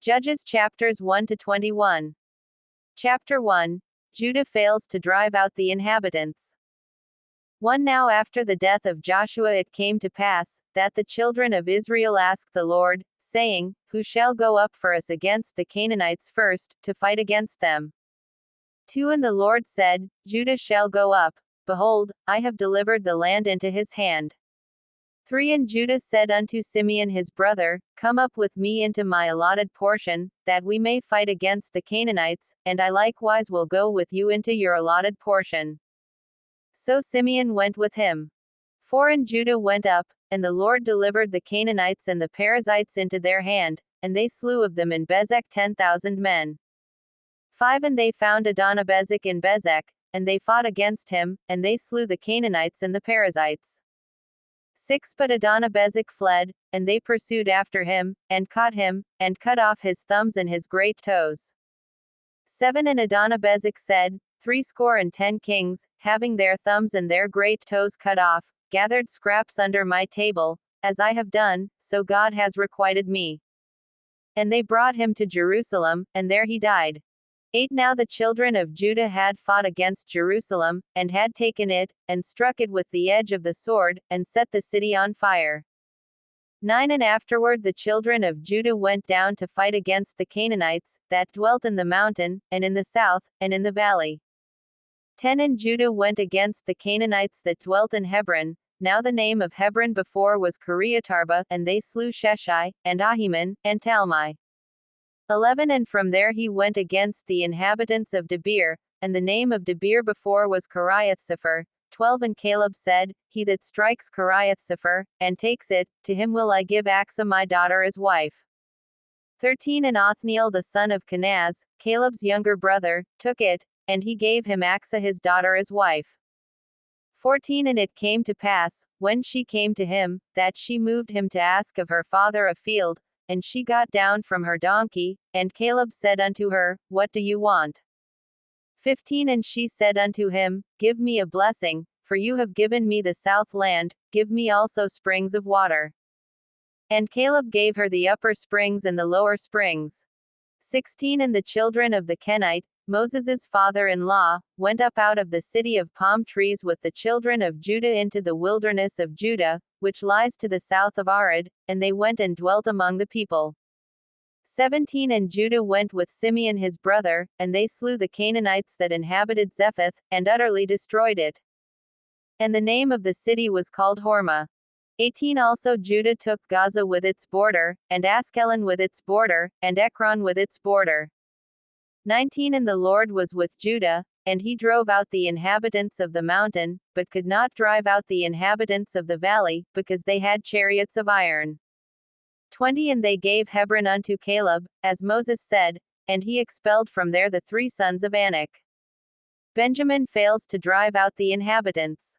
Judges chapters 1 to 21. Chapter 1. Judah fails to drive out the inhabitants. 1 Now after the death of Joshua it came to pass, that the children of Israel asked the Lord, saying, Who shall go up for us against the Canaanites first, to fight against them? 2 And the Lord said, Judah shall go up. Behold, I have delivered the land into his hand. 3 And Judah said unto Simeon his brother, Come up with me into my allotted portion, that we may fight against the Canaanites, and I likewise will go with you into your allotted portion. So Simeon went with him. 4 And Judah went up, and the Lord delivered the Canaanites and the Perizzites into their hand, and they slew of them in Bezek 10,000 men. 5 And they found Adonibezek in Bezek, and they fought against him, and they slew the Canaanites and the Perizzites. 6 But Adonibezek fled, and they pursued after him, and caught him, and cut off his thumbs and his great toes. 7 And Adonibezek said, 70 kings, having their thumbs and their great toes cut off, gathered scraps under my table, as I have done, so God has requited me. And they brought him to Jerusalem, and there he died. 8 Now the children of Judah had fought against Jerusalem, and had taken it, and struck it with the edge of the sword, and set the city on fire. 9 And afterward the children of Judah went down to fight against the Canaanites, that dwelt in the mountain, and in the south, and in the valley. 10 And Judah went against the Canaanites that dwelt in Hebron. Now the name of Hebron before was Kiriatarba, and they slew Sheshai, and Ahiman, and Talmai. 11 And from there he went against the inhabitants of Debir, and the name of Debir before was Kiriathsepher. 12 And Caleb said, He that strikes Kiriathsepher, and takes it, to him will I give Achsah my daughter as wife. 13 And Othniel the son of Kenaz, Caleb's younger brother, took it, and he gave him Achsah his daughter as wife. 14 And it came to pass, when she came to him, that she moved him to ask of her father a field, and she got down from her donkey, and Caleb said unto her, What do you want? 15 And she said unto him, Give me a blessing, for you have given me the south land, give me also springs of water. And Caleb gave her the upper springs and the lower springs. 16 And the children of the Kenite, Moses' father-in-law, went up out of the city of palm trees with the children of Judah into the wilderness of Judah, which lies to the south of Arad, and they went and dwelt among the people. 17 And Judah went with Simeon his brother, and they slew the Canaanites that inhabited Zephath, and utterly destroyed it. And the name of the city was called Hormah. 18 Also Judah took Gaza with its border, and Askelon with its border, and Ekron with its border. 19 And the Lord was with Judah, and he drove out the inhabitants of the mountain, but could not drive out the inhabitants of the valley, because they had chariots of iron. 20 And they gave Hebron unto Caleb, as Moses said, and he expelled from there the 3 sons of Anak. Benjamin fails to drive out the inhabitants.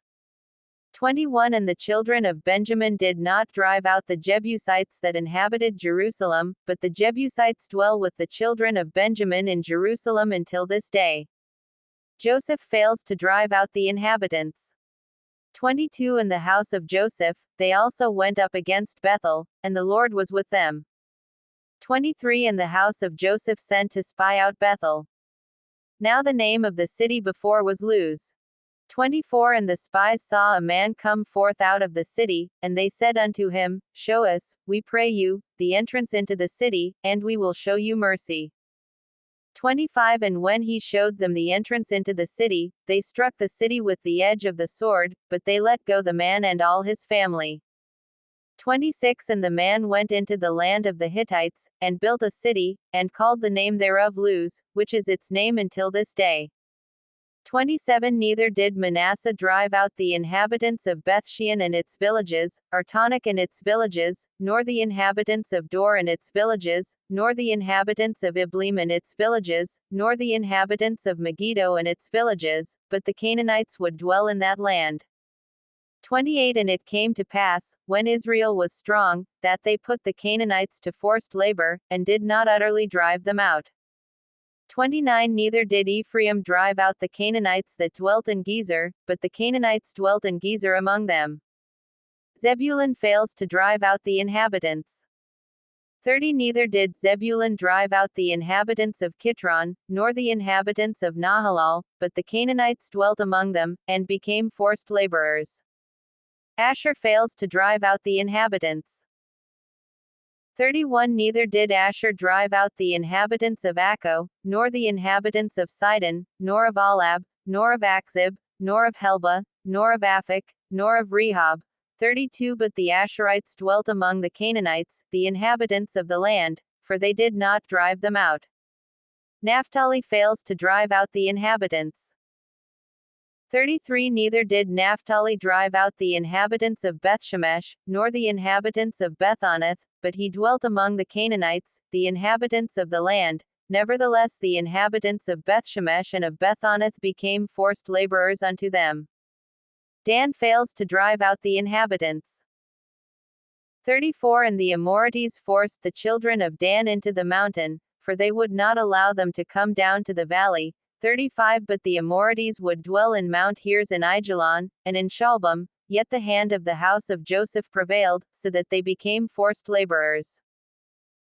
21 And the children of Benjamin did not drive out the Jebusites that inhabited Jerusalem, but the Jebusites dwell with the children of Benjamin in Jerusalem until this day. Joseph fails to drive out the inhabitants. 22 And the house of Joseph, they also went up against Bethel, and the Lord was with them. 23 And the house of Joseph sent to spy out Bethel. Now the name of the city before was Luz. 24 And the spies saw a man come forth out of the city, and they said unto him, Show us, we pray you, the entrance into the city, and we will show you mercy. 25 And when he showed them the entrance into the city, they struck the city with the edge of the sword, but they let go the man and all his family. 26 And the man went into the land of the Hittites, and built a city, and called the name thereof Luz, which is its name until this day. 27 Neither did Manasseh drive out the inhabitants of Bethshean and its villages, or Taanach and its villages, nor the inhabitants of Dor and its villages, nor the inhabitants of Ibleam and its villages, nor the inhabitants of Megiddo and its villages, but the Canaanites would dwell in that land. 28 And it came to pass, when Israel was strong, that they put the Canaanites to forced labor, and did not utterly drive them out. 29 Neither did Ephraim drive out the Canaanites that dwelt in Gezer, but the Canaanites dwelt in Gezer among them. Zebulun fails to drive out the inhabitants. 30 Neither did Zebulun drive out the inhabitants of Kitron, nor the inhabitants of Nahalal, but the Canaanites dwelt among them, and became forced laborers. Asher fails to drive out the inhabitants. 31 Neither did Asher drive out the inhabitants of Akko, nor the inhabitants of Sidon, nor of Alab, nor of Akzib, nor of Helba, nor of Aphek, nor of Rehob. 32 But the Asherites dwelt among the Canaanites, the inhabitants of the land, for they did not drive them out. Naphtali fails to drive out the inhabitants. 33 Neither did Naphtali drive out the inhabitants of Bethshemesh, nor the inhabitants of Bethanath, but he dwelt among the Canaanites, the inhabitants of the land. Nevertheless the inhabitants of Bethshemesh and of Bethanath became forced laborers unto them. Dan fails to drive out the inhabitants. 34 And the Amorites forced the children of Dan into the mountain, for they would not allow them to come down to the valley. 35 But the Amorites would dwell in Mount Heres in Aijalon, and in Shalbim, yet the hand of the house of Joseph prevailed, so that they became forced laborers.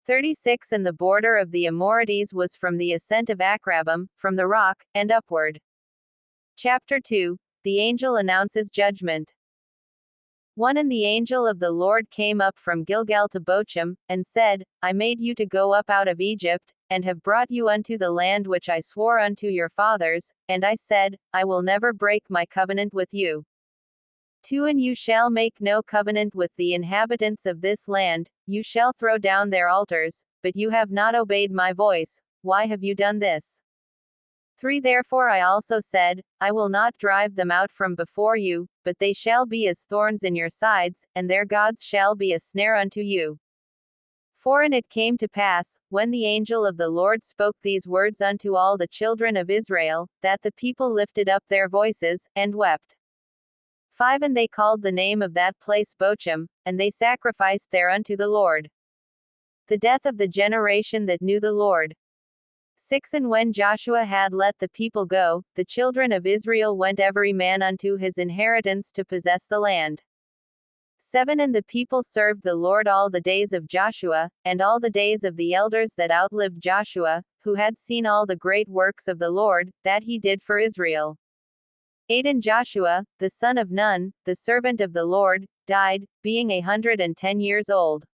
36 And the border of the Amorites was from the ascent of Akrabim, from the rock, and upward. Chapter 2. The angel announces judgment. 1 And the angel of the Lord came up from Gilgal to Bochim, and said, I made you to go up out of Egypt, and have brought you unto the land which I swore unto your fathers, and I said, I will never break my covenant with you. 2 And you shall make no covenant with the inhabitants of this land, you shall throw down their altars, but you have not obeyed my voice. Why have you done this? 3 Therefore I also said, I will not drive them out from before you, but they shall be as thorns in your sides, and their gods shall be a snare unto you. 4 And it came to pass, when the angel of the Lord spoke these words unto all the children of Israel, that the people lifted up their voices, and wept. 5 And they called the name of that place Bochim, and they sacrificed there unto the Lord. The death of the generation that knew the Lord. 6 And when Joshua had let the people go, the children of Israel went every man unto his inheritance to possess the land. 7 And the people served the Lord all the days of Joshua, and all the days of the elders that outlived Joshua, who had seen all the great works of the Lord, that he did for Israel. 8 And Joshua, the son of Nun, the servant of the Lord, died, being 110 years old.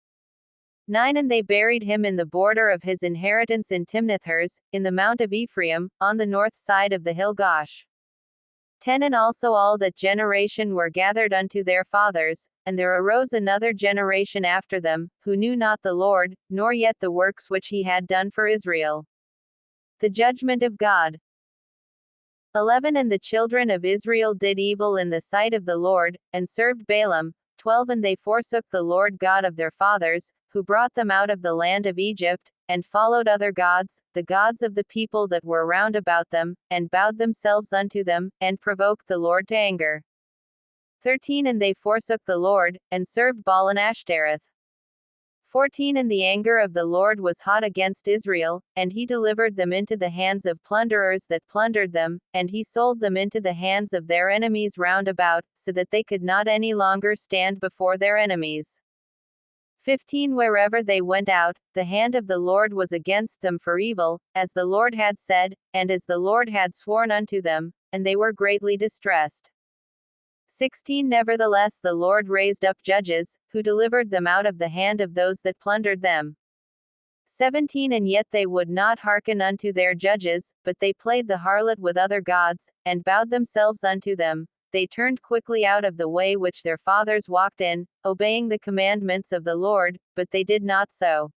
9 And they buried him in the border of his inheritance in Timnathers, in the mount of Ephraim, on the north side of the hill Gosh. 10 And also all that generation were gathered unto their fathers, and there arose another generation after them, who knew not the Lord, nor yet the works which he had done for Israel. The judgment of God. 11 And the children of Israel did evil in the sight of the Lord, and served Balaam. 12 And they forsook the Lord God of their fathers, who brought them out of the land of Egypt, and followed other gods, the gods of the people that were round about them, and bowed themselves unto them, and provoked the Lord to anger. 13 And they forsook the Lord, and served Baal and Ashtoreth. 14 And the anger of the Lord was hot against Israel, and he delivered them into the hands of plunderers that plundered them, and he sold them into the hands of their enemies round about, so that they could not any longer stand before their enemies. 15 Wherever they went out, the hand of the Lord was against them for evil, as the Lord had said, and as the Lord had sworn unto them, and they were greatly distressed. 16 Nevertheless the Lord raised up judges, who delivered them out of the hand of those that plundered them. 17 And yet they would not hearken unto their judges, but they played the harlot with other gods, and bowed themselves unto them. They turned quickly out of the way which their fathers walked in, obeying the commandments of the Lord, but they did not so.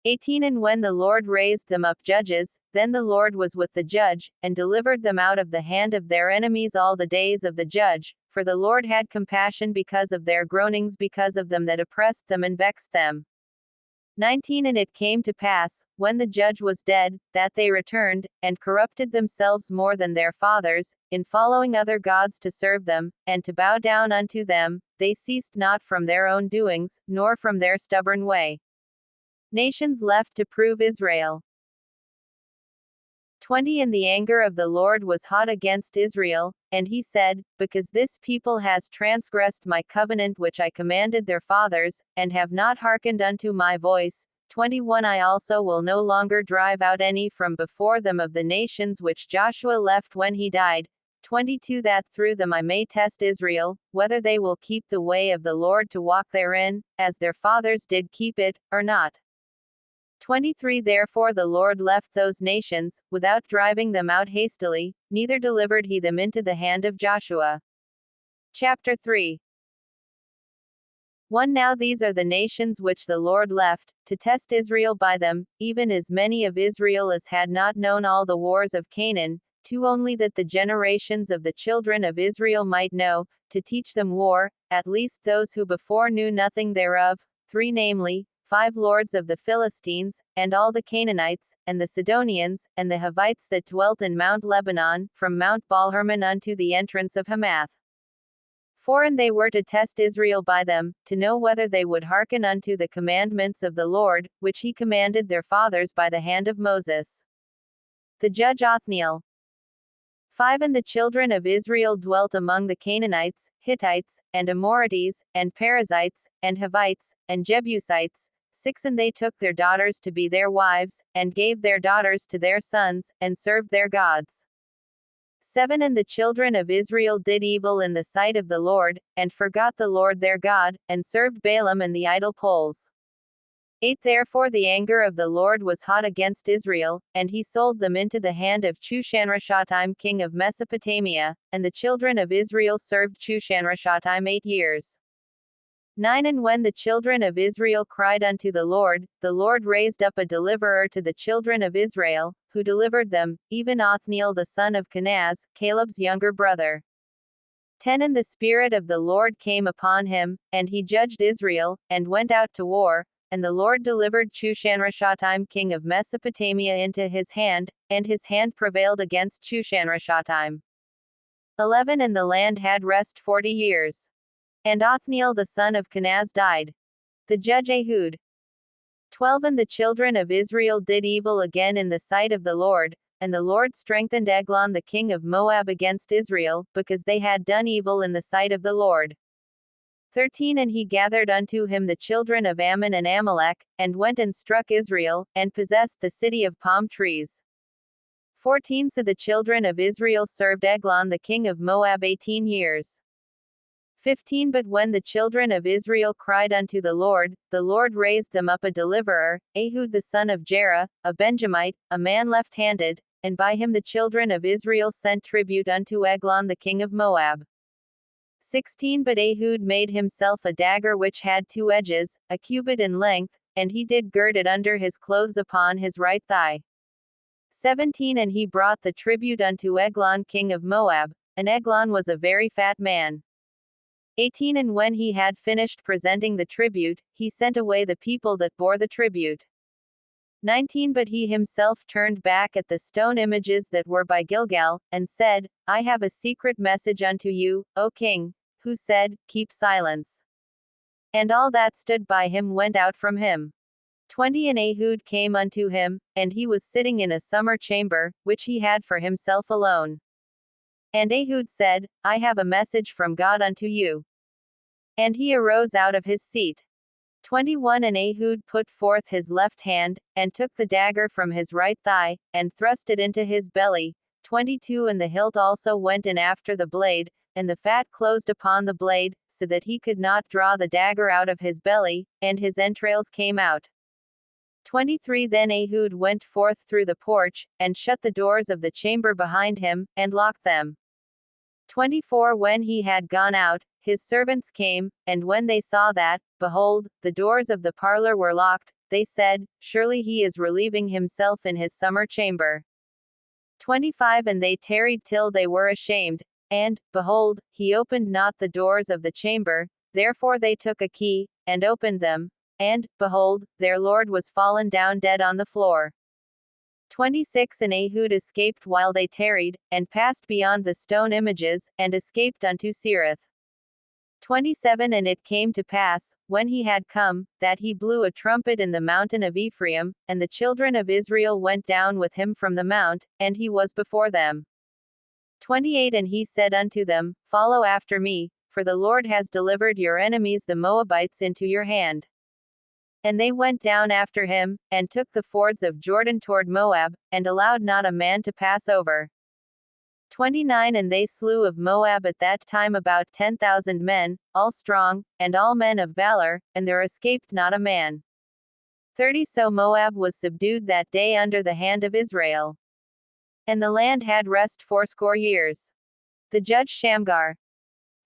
18 And when the Lord raised them up judges, then the Lord was with the judge, and delivered them out of the hand of their enemies all the days of the judge, for the Lord had compassion because of their groanings because of them that oppressed them and vexed them. 19 And it came to pass, when the judge was dead, that they returned, and corrupted themselves more than their fathers, in following other gods to serve them, and to bow down unto them. They ceased not from their own doings, nor from their stubborn way. Nations left to prove Israel. 20 And the anger of the Lord was hot against Israel, and he said, Because this people has transgressed my covenant which I commanded their fathers, and have not hearkened unto my voice, 21 I also will no longer drive out any from before them of the nations which Joshua left when he died. 22 That through them I may test Israel, whether they will keep the way of the Lord to walk therein, as their fathers did keep it, or not. 23 Therefore the Lord left those nations, without driving them out hastily, neither delivered he them into the hand of Joshua. Chapter 3 1 Now these are the nations which the Lord left, to test Israel by them, even as many of Israel as had not known all the wars of Canaan, 2 Only that the generations of the children of Israel might know, to teach them war, at least those who before knew nothing thereof, 3 Namely, 5 lords of the Philistines, and all the Canaanites, and the Sidonians, and the Hivites that dwelt in Mount Lebanon, from Mount Baal-Hermon unto the entrance of Hamath. 4 And they were to test Israel by them, to know whether they would hearken unto the commandments of the Lord, which he commanded their fathers by the hand of Moses. The judge Othniel. 5 And the children of Israel dwelt among the Canaanites, Hittites, and Amorites, and Perizzites, and Hivites, and Jebusites. 6 And they took their daughters to be their wives, and gave their daughters to their sons, and served their gods. 7 And the children of Israel did evil in the sight of the Lord, and forgot the Lord their God, and served Balaam and the idol poles. 8 Therefore the anger of the Lord was hot against Israel, and he sold them into the hand of Chushan-Rishathaim king of Mesopotamia, and the children of Israel served Chushan-Rishathaim 8 years. 9 And when the children of Israel cried unto the Lord raised up a deliverer to the children of Israel, who delivered them, even Othniel the son of Kenaz, Caleb's younger brother. 10 And the Spirit of the Lord came upon him, and he judged Israel, and went out to war, and the Lord delivered Chushan-Rishathaim king of Mesopotamia into his hand, and his hand prevailed against Chushan-Rishathaim. 11 And the land had rest 40 years. And Othniel the son of Kenaz died. The judge Ehud. 12 And the children of Israel did evil again in the sight of the Lord, and the Lord strengthened Eglon the king of Moab against Israel, because they had done evil in the sight of the Lord. 13 And he gathered unto him the children of Ammon and Amalek, and went and struck Israel, and possessed the city of palm trees. 14 So the children of Israel served Eglon the king of Moab 18 years. 15 But when the children of Israel cried unto the Lord raised them up a deliverer, Ehud the son of Jerah, a Benjamite, a man left-handed, and by him the children of Israel sent tribute unto Eglon the king of Moab. 16 But Ehud made himself a dagger which had 2 edges, a cubit in length, and he did gird it under his clothes upon his right thigh. 17 And he brought the tribute unto Eglon king of Moab, and Eglon was a very fat man. 18 And when he had finished presenting the tribute, he sent away the people that bore the tribute. 19 But he himself turned back at the stone images that were by Gilgal, and said, I have a secret message unto you, O king. Who said, Keep silence. And all that stood by him went out from him. 20 And Ehud came unto him, and he was sitting in a summer chamber, which he had for himself alone. And Ehud said, I have a message from God unto you. And he arose out of his seat. 21 And Ehud put forth his left hand, and took the dagger from his right thigh, and thrust it into his belly. 22 And the hilt also went in after the blade, and the fat closed upon the blade, so that he could not draw the dagger out of his belly, and his entrails came out. 23 Then Ehud went forth through the porch, and shut the doors of the chamber behind him, and locked them. 24 When he had gone out, his servants came, and when they saw that, behold, the doors of the parlor were locked, they said, Surely he is relieving himself in his summer chamber. 25 And they tarried till they were ashamed, and, behold, he opened not the doors of the chamber, therefore they took a key, and opened them, and, behold, their lord was fallen down dead on the floor. 26 And Ehud escaped while they tarried, and passed beyond the stone images, and escaped unto Sirith. 27 And it came to pass, when he had come, that he blew a trumpet in the mountain of Ephraim, and the children of Israel went down with him from the mount, and he was before them. 28 And he said unto them, Follow after me, for the Lord has delivered your enemies the Moabites into your hand. And they went down after him, and took the fords of Jordan toward Moab, and allowed not a man to pass over. 29 And they slew of Moab at that time about 10,000 men, all strong, and all men of valor, and there escaped not a man. 30 So Moab was subdued that day under the hand of Israel. And the land had rest 80 years. The judge Shamgar.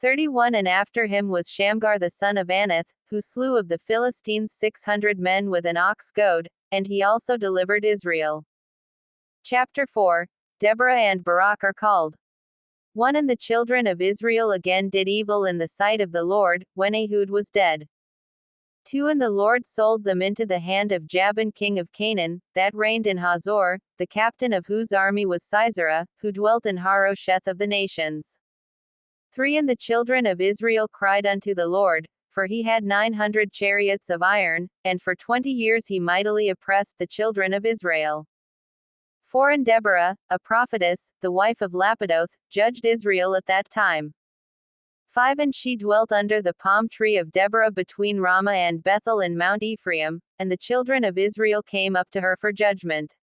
31 And after him was Shamgar the son of Anath, who slew of the Philistines 600 men with an ox goad, and he also delivered Israel. Chapter 4. Deborah and Barak are called. 1 And the children of Israel again did evil in the sight of the Lord, when Ehud was dead. 2 And the Lord sold them into the hand of Jabin king of Canaan, that reigned in Hazor, the captain of whose army was Sisera, who dwelt in Harosheth of the nations. 3 And the children of Israel cried unto the Lord, for he had 900 chariots of iron, and for 20 years he mightily oppressed the children of Israel. 4 And Deborah, a prophetess, the wife of Lapidoth, judged Israel at that time. 5 And she dwelt under the palm tree of Deborah between Ramah and Bethel in Mount Ephraim, and the children of Israel came up to her for judgment.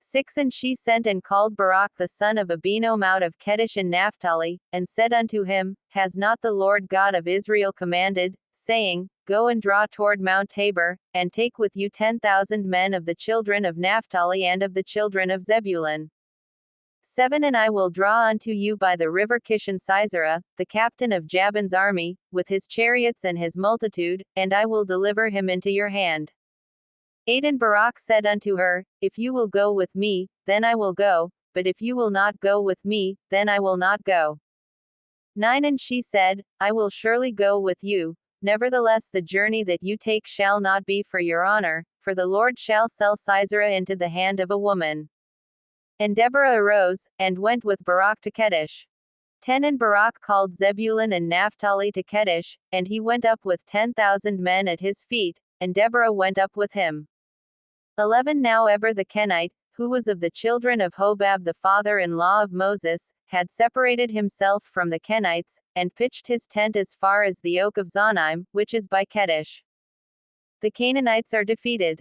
6 And she sent and called Barak the son of Abinoam out of Kedesh in Naphtali, and said unto him, Has not the Lord God of Israel commanded, saying, Go and draw toward Mount Tabor, and take with you 10,000 men of the children of Naphtali and of the children of Zebulun. 7 And I will draw unto you by the river Kishon Sisera, the captain of Jabin's army, with his chariots and his multitude, and I will deliver him into your hand. 8 And Barak said unto her, If you will go with me, then I will go, but if you will not go with me, then I will not go. 9 And she said, I will surely go with you, nevertheless the journey that you take shall not be for your honor, for the Lord shall sell Sisera into the hand of a woman. And Deborah arose, and went with Barak to Kedesh. 10 And Barak called Zebulun and Naphtali to Kedesh, and he went up with 10,000 men at his feet, and Deborah went up with him. 11 Now Eber the Kenite, who was of the children of Hobab the father-in-law of Moses, had separated himself from the Kenites, and pitched his tent as far as the oak of Zonaim, which is by Kedesh. The Canaanites are defeated.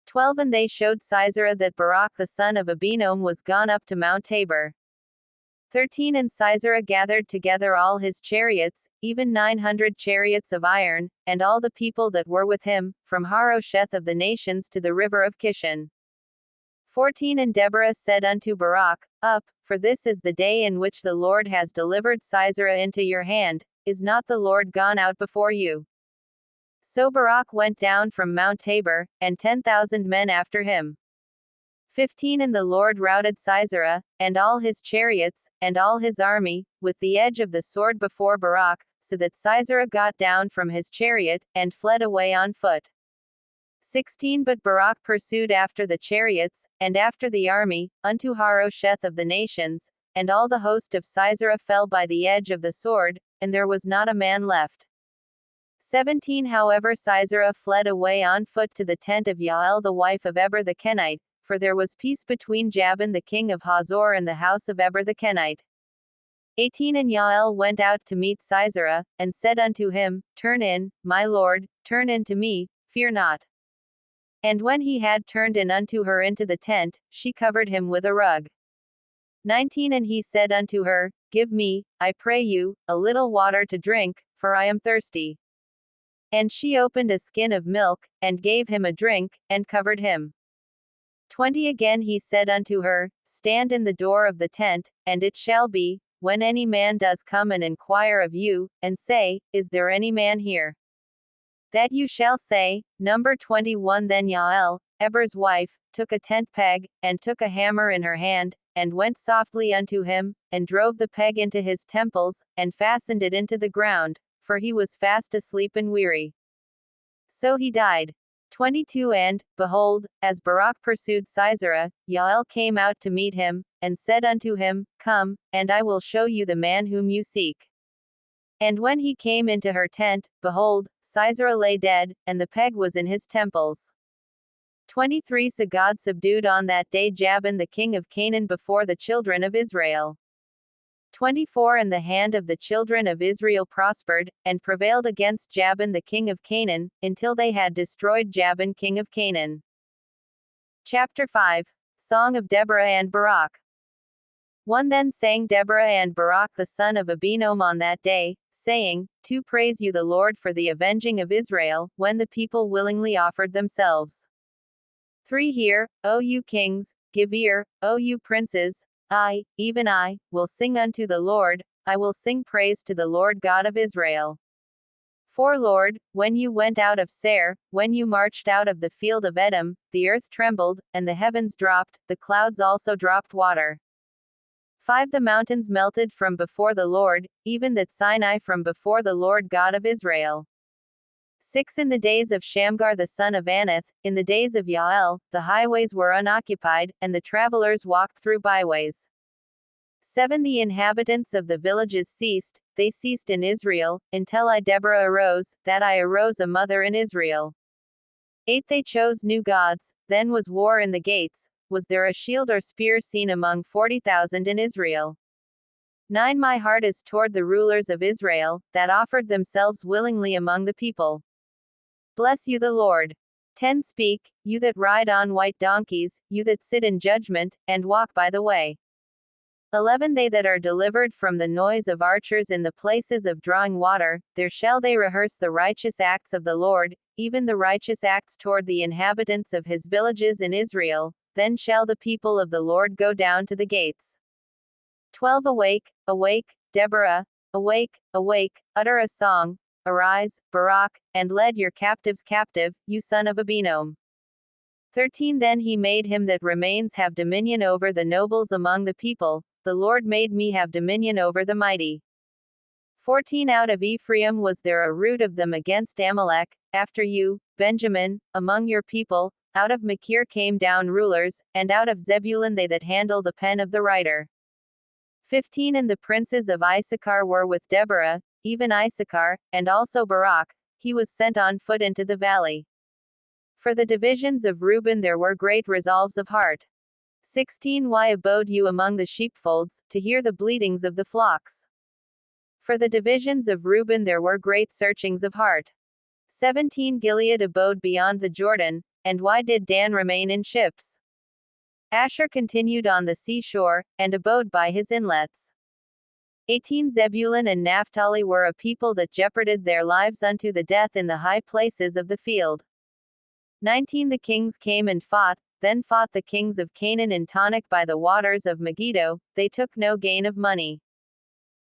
12 And they showed Sisera that Barak the son of Abinoam was gone up to Mount Tabor. 13 And Sisera gathered together all his chariots, even 900 chariots of iron, and all the people that were with him, from Harosheth of the nations to the river of Kishon. 14 And Deborah said unto Barak, Up, for this is the day in which the Lord has delivered Sisera into your hand, is not the Lord gone out before you? So Barak went down from Mount Tabor, and 10,000 men after him. 15 And the Lord routed Sisera, and all his chariots, and all his army, with the edge of the sword before Barak, so that Sisera got down from his chariot, and fled away on foot. 16 But Barak pursued after the chariots, and after the army, unto Harosheth of the nations, and all the host of Sisera fell by the edge of the sword, and there was not a man left. 17 However Sisera fled away on foot to the tent of Jael the wife of Eber the Kenite, for there was peace between Jabin the king of Hazor and the house of Eber the Kenite. 18 And Jael went out to meet Sisera, and said unto him, Turn in, my lord, turn in to me, fear not. And when he had turned in unto her into the tent, she covered him with a rug. 19 And he said unto her, Give me, I pray you, a little water to drink, for I am thirsty. And she opened a skin of milk, and gave him a drink, and covered him. 20 Again he said unto her, Stand in the door of the tent, and it shall be, when any man does come and inquire of you, and say, Is there any man here? That you shall say, Number 21 Then Jael, Eber's wife, took a tent peg, and took a hammer in her hand, and went softly unto him, and drove the peg into his temples, and fastened it into the ground, for he was fast asleep and weary. So he died. 22 And, behold, as Barak pursued Sisera, Jael came out to meet him, and said unto him, Come, and I will show you the man whom you seek. And when he came into her tent, behold, Sisera lay dead, and the peg was in his temples. 23 So God subdued on that day Jabin the king of Canaan before the children of Israel. 24 And the hand of the children of Israel prospered, and prevailed against Jabin the king of Canaan, until they had destroyed Jabin king of Canaan. Chapter 5. Song of Deborah and Barak. 1 Then sang Deborah and Barak the son of Abinoam on that day, saying, 2 Praise you the Lord for the avenging of Israel, when the people willingly offered themselves. 3 Hear, O you kings, give ear, O you princes, I, even I, will sing unto the Lord, I will sing praise to the Lord God of Israel. 4 Lord, when you went out of Seir, when you marched out of the field of Edom, the earth trembled, and the heavens dropped, the clouds also dropped water. 5 The mountains melted from before the Lord, even that Sinai from before the Lord God of Israel. 6 In the days of Shamgar the son of Anath, in the days of Yael, the highways were unoccupied, and the travelers walked through byways. 7 The inhabitants of the villages ceased, they ceased in Israel, until I Deborah arose, that I arose a mother in Israel. 8 They chose new gods, then was war in the gates, was there a shield or spear seen among 40,000 in Israel? 9 My heart is toward the rulers of Israel, that offered themselves willingly among the people. Bless you the Lord. 10 Speak, you that ride on white donkeys, you that sit in judgment, and walk by the way. 11 They that are delivered from the noise of archers in the places of drawing water, there shall they rehearse the righteous acts of the Lord, even the righteous acts toward the inhabitants of his villages in Israel, then shall the people of the Lord go down to the gates. 12 Awake, awake, Deborah, awake, awake, utter a song, arise, Barak, and lead your captives captive, you son of Abinoam. 13 Then he made him that remains have dominion over the nobles among the people, the Lord made me have dominion over the mighty. 14 Out of Ephraim was there a root of them against Amalek, after you, Benjamin, among your people, out of Machir came down rulers, and out of Zebulun they that handle the pen of the writer. 15 And the princes of Issachar were with Deborah, even Issachar, and also Barak, he was sent on foot into the valley. For the divisions of Reuben there were great resolves of heart. 16 Why abode you among the sheepfolds, to hear the bleatings of the flocks? For the divisions of Reuben there were great searchings of heart. 17 Gilead abode beyond the Jordan, and why did Dan remain in ships? Asher continued on the seashore, and abode by his inlets. 18 Zebulun and Naphtali were a people that jeoparded their lives unto the death in the high places of the field. 19 The kings came and fought, then fought the kings of Canaan in Tanakh by the waters of Megiddo, they took no gain of money.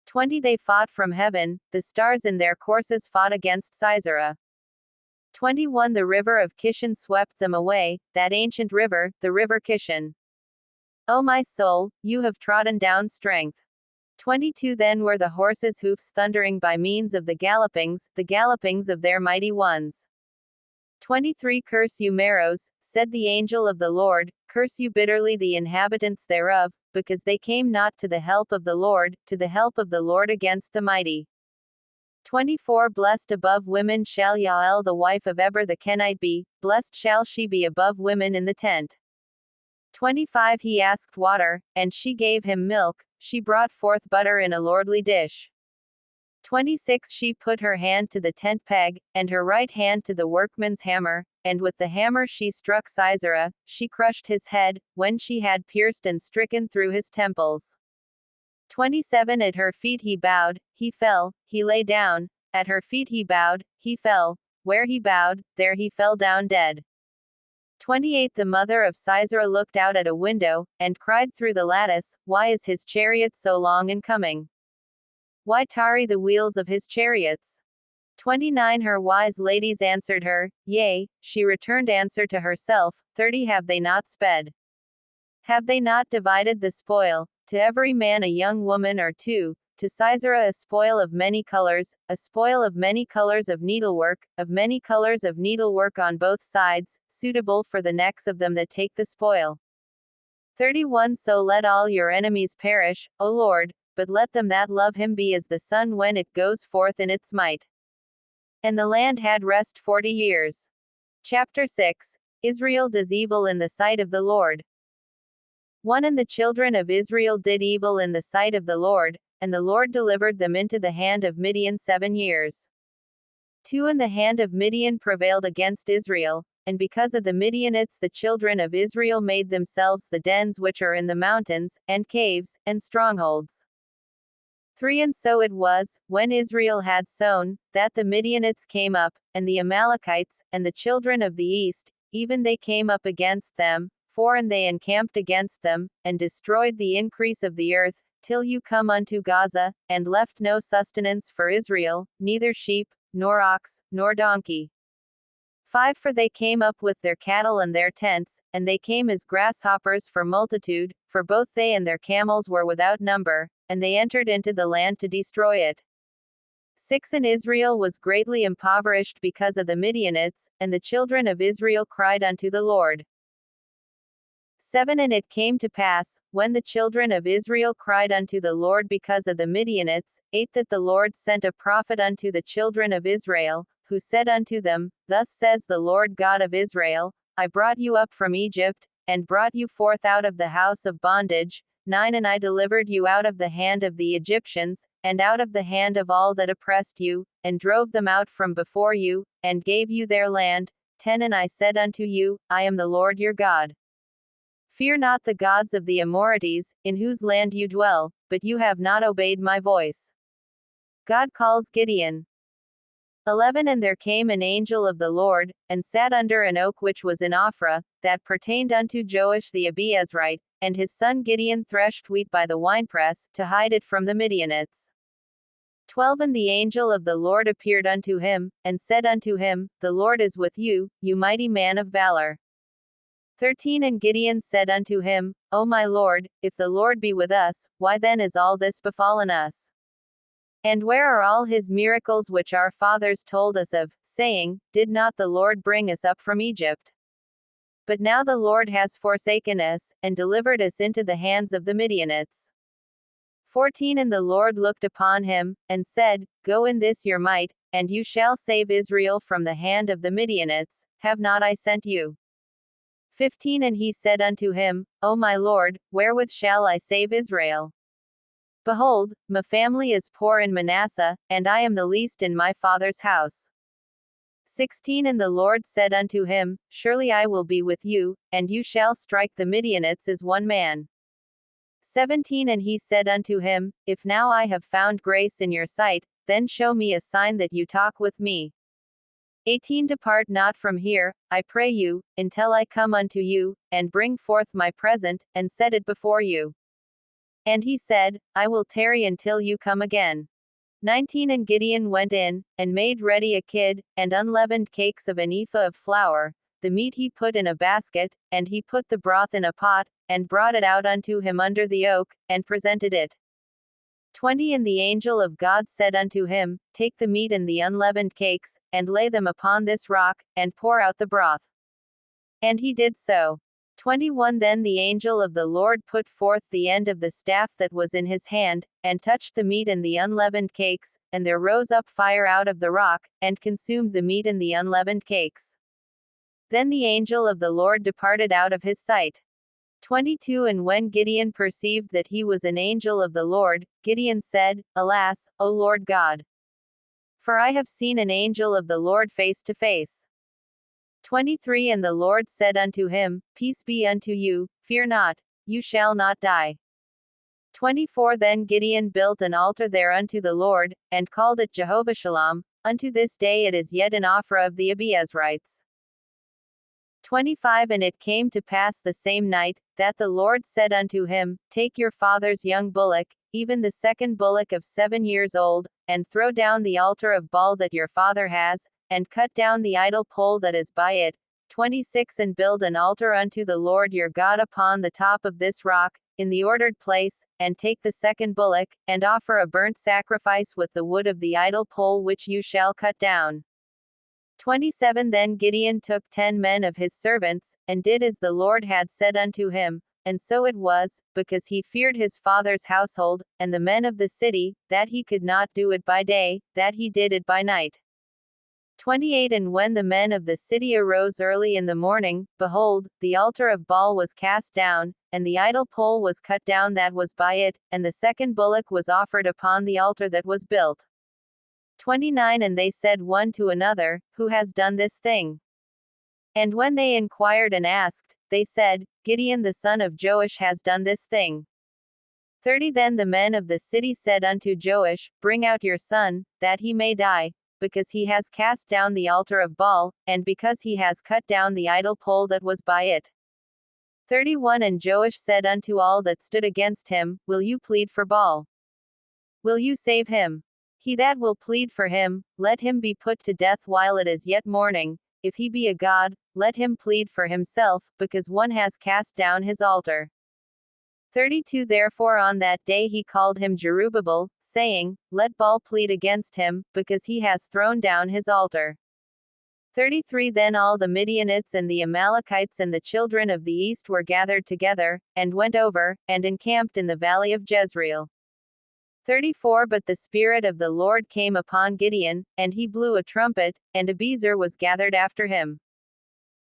20 They fought from heaven, the stars in their courses fought against Sisera. 21 The river of Kishon swept them away, that ancient river, the river Kishon. O my soul, you have trodden down strength. 22 Then were the horses' hoofs thundering by means of the gallopings of their mighty ones. 23 Curse you Meroz, said the angel of the Lord, curse you bitterly the inhabitants thereof, because they came not to the help of the Lord against the mighty. 24 Blessed above women shall Yael the wife of Eber the Kenite be, blessed shall she be above women in the tent. 25 He asked water, and she gave him milk, she brought forth butter in a lordly dish. 26 She put her hand to the tent peg, and her right hand to the workman's hammer, and with the hammer she struck Sisera, she crushed his head, when she had pierced and stricken through his temples. 27 At her feet he bowed, he fell, he lay down, at her feet he bowed, he fell, where he bowed, there he fell down dead. 28 The mother of Sisera looked out at a window, and cried through the lattice, Why is his chariot so long in coming? Why tarry the wheels of his chariots? 29 Her wise ladies answered her, Yea, she returned answer to herself, 30 Have they not sped? Have they not divided the spoil, to every man a young woman or two, to Sisera a spoil of many colors of needlework, on both sides, suitable for the necks of them that take the spoil. 31 So let all your enemies perish, O Lord, but let them that love him be as the sun when it goes forth in its might. And the land had rest 40 years. Chapter 6. Israel does evil in the sight of the Lord. 1 And the children of Israel did evil in the sight of the Lord, and the Lord delivered them into the hand of Midian 7 years. 2 And the hand of Midian prevailed against Israel, and because of the Midianites the children of Israel made themselves the dens which are in the mountains, and caves, and strongholds. 3 And so it was, when Israel had sown, that the Midianites came up, and the Amalekites, and the children of the east, even they came up against them. 4 And they encamped against them, and destroyed the increase of the earth, till you come unto Gaza, and left no sustenance for Israel, neither sheep, nor ox, nor donkey. 5 For they came up with their cattle and their tents, and they came as grasshoppers for multitude, for both they and their camels were without number, and they entered into the land to destroy it. 6 And Israel was greatly impoverished because of the Midianites, and the children of Israel cried unto the Lord. 7 And it came to pass, when the children of Israel cried unto the Lord because of the Midianites, 8 That the Lord sent a prophet unto the children of Israel, who said unto them, Thus says the Lord God of Israel, I brought you up from Egypt, and brought you forth out of the house of bondage. 9 And I delivered you out of the hand of the Egyptians, and out of the hand of all that oppressed you, and drove them out from before you, and gave you their land. 10 And I said unto you, I am the Lord your God. Fear not the gods of the Amorites, in whose land you dwell, but you have not obeyed my voice. God calls Gideon. 11 And there came an angel of the Lord, and sat under an oak which was in Ophrah, that pertained unto Joash the Abiezrite, and his son Gideon threshed wheat by the winepress, to hide it from the Midianites. 12 And the angel of the Lord appeared unto him, and said unto him, The Lord is with you, you mighty man of valor. 13 And Gideon said unto him, O my Lord, if the Lord be with us, why then is all this befallen us? And where are all his miracles which our fathers told us of, saying, Did not the Lord bring us up from Egypt? But now the Lord has forsaken us, and delivered us into the hands of the Midianites. 14 And the Lord looked upon him, and said, Go in this your might, and you shall save Israel from the hand of the Midianites. Have not I sent you? 15 And he said unto him, O my Lord, wherewith shall I save Israel? Behold, my family is poor in Manasseh, and I am the least in my father's house. 16 And the Lord said unto him, Surely I will be with you, and you shall strike the Midianites as one man. 17 And he said unto him, If now I have found grace in your sight, then show me a sign that you talk with me. 18 Depart not from here, I pray you, until I come unto you, and bring forth my present, and set it before you. And he said, I will tarry until you come again. 19 And Gideon went in, and made ready a kid, and unleavened cakes of an ephah of flour. The meat he put in a basket, and he put the broth in a pot, and brought it out unto him under the oak, and presented it. 20 And the angel of God said unto him, Take the meat and the unleavened cakes, and lay them upon this rock, and pour out the broth. And he did so. 21 Then the angel of the Lord put forth the end of the staff that was in his hand, and touched the meat and the unleavened cakes, and there rose up fire out of the rock, and consumed the meat and the unleavened cakes. Then the angel of the Lord departed out of his sight. 22 And when Gideon perceived that he was an angel of the Lord, Gideon said, Alas, O Lord God! For I have seen an angel of the Lord face to face. 23 And the Lord said unto him, Peace be unto you, fear not, you shall not die. 24 Then Gideon built an altar there unto the Lord, and called it Jehovah Shalom. Unto this day it is yet an Ophrah of the Abiezrites. 25 And it came to pass the same night, that the Lord said unto him, Take your father's young bullock, even the second bullock of 7 years old, and throw down the altar of Baal that your father has, and cut down the idol pole that is by it. 26 And build an altar unto the Lord your God upon the top of this rock, in the ordered place, and take the second bullock, and offer a burnt sacrifice with the wood of the idol pole which you shall cut down. 27 Then Gideon took 10 men of his servants, and did as the Lord had said unto him, and so it was, because he feared his father's household, and the men of the city, that he could not do it by day, that he did it by night. 28 And when the men of the city arose early in the morning, behold, the altar of Baal was cast down, and the idol pole was cut down that was by it, and the second bullock was offered upon the altar that was built. 29 And they said one to another, Who has done this thing? And when they inquired and asked, they said, Gideon the son of Joash has done this thing. 30 Then the men of the city said unto Joash, Bring out your son, that he may die, because he has cast down the altar of Baal, and because he has cut down the idol pole that was by it. 31 And Joash said unto all that stood against him, Will you plead for Baal? Will you save him? He that will plead for him, let him be put to death while it is yet morning. If he be a god, let him plead for himself, because one has cast down his altar. 32 Therefore on that day he called him Jerubbaal, saying, Let Baal plead against him, because he has thrown down his altar. 33 Then all the Midianites and the Amalekites and the children of the east were gathered together, and went over, and encamped in the valley of Jezreel. 34 But the Spirit of the Lord came upon Gideon, and he blew a trumpet, and Abiezer was gathered after him.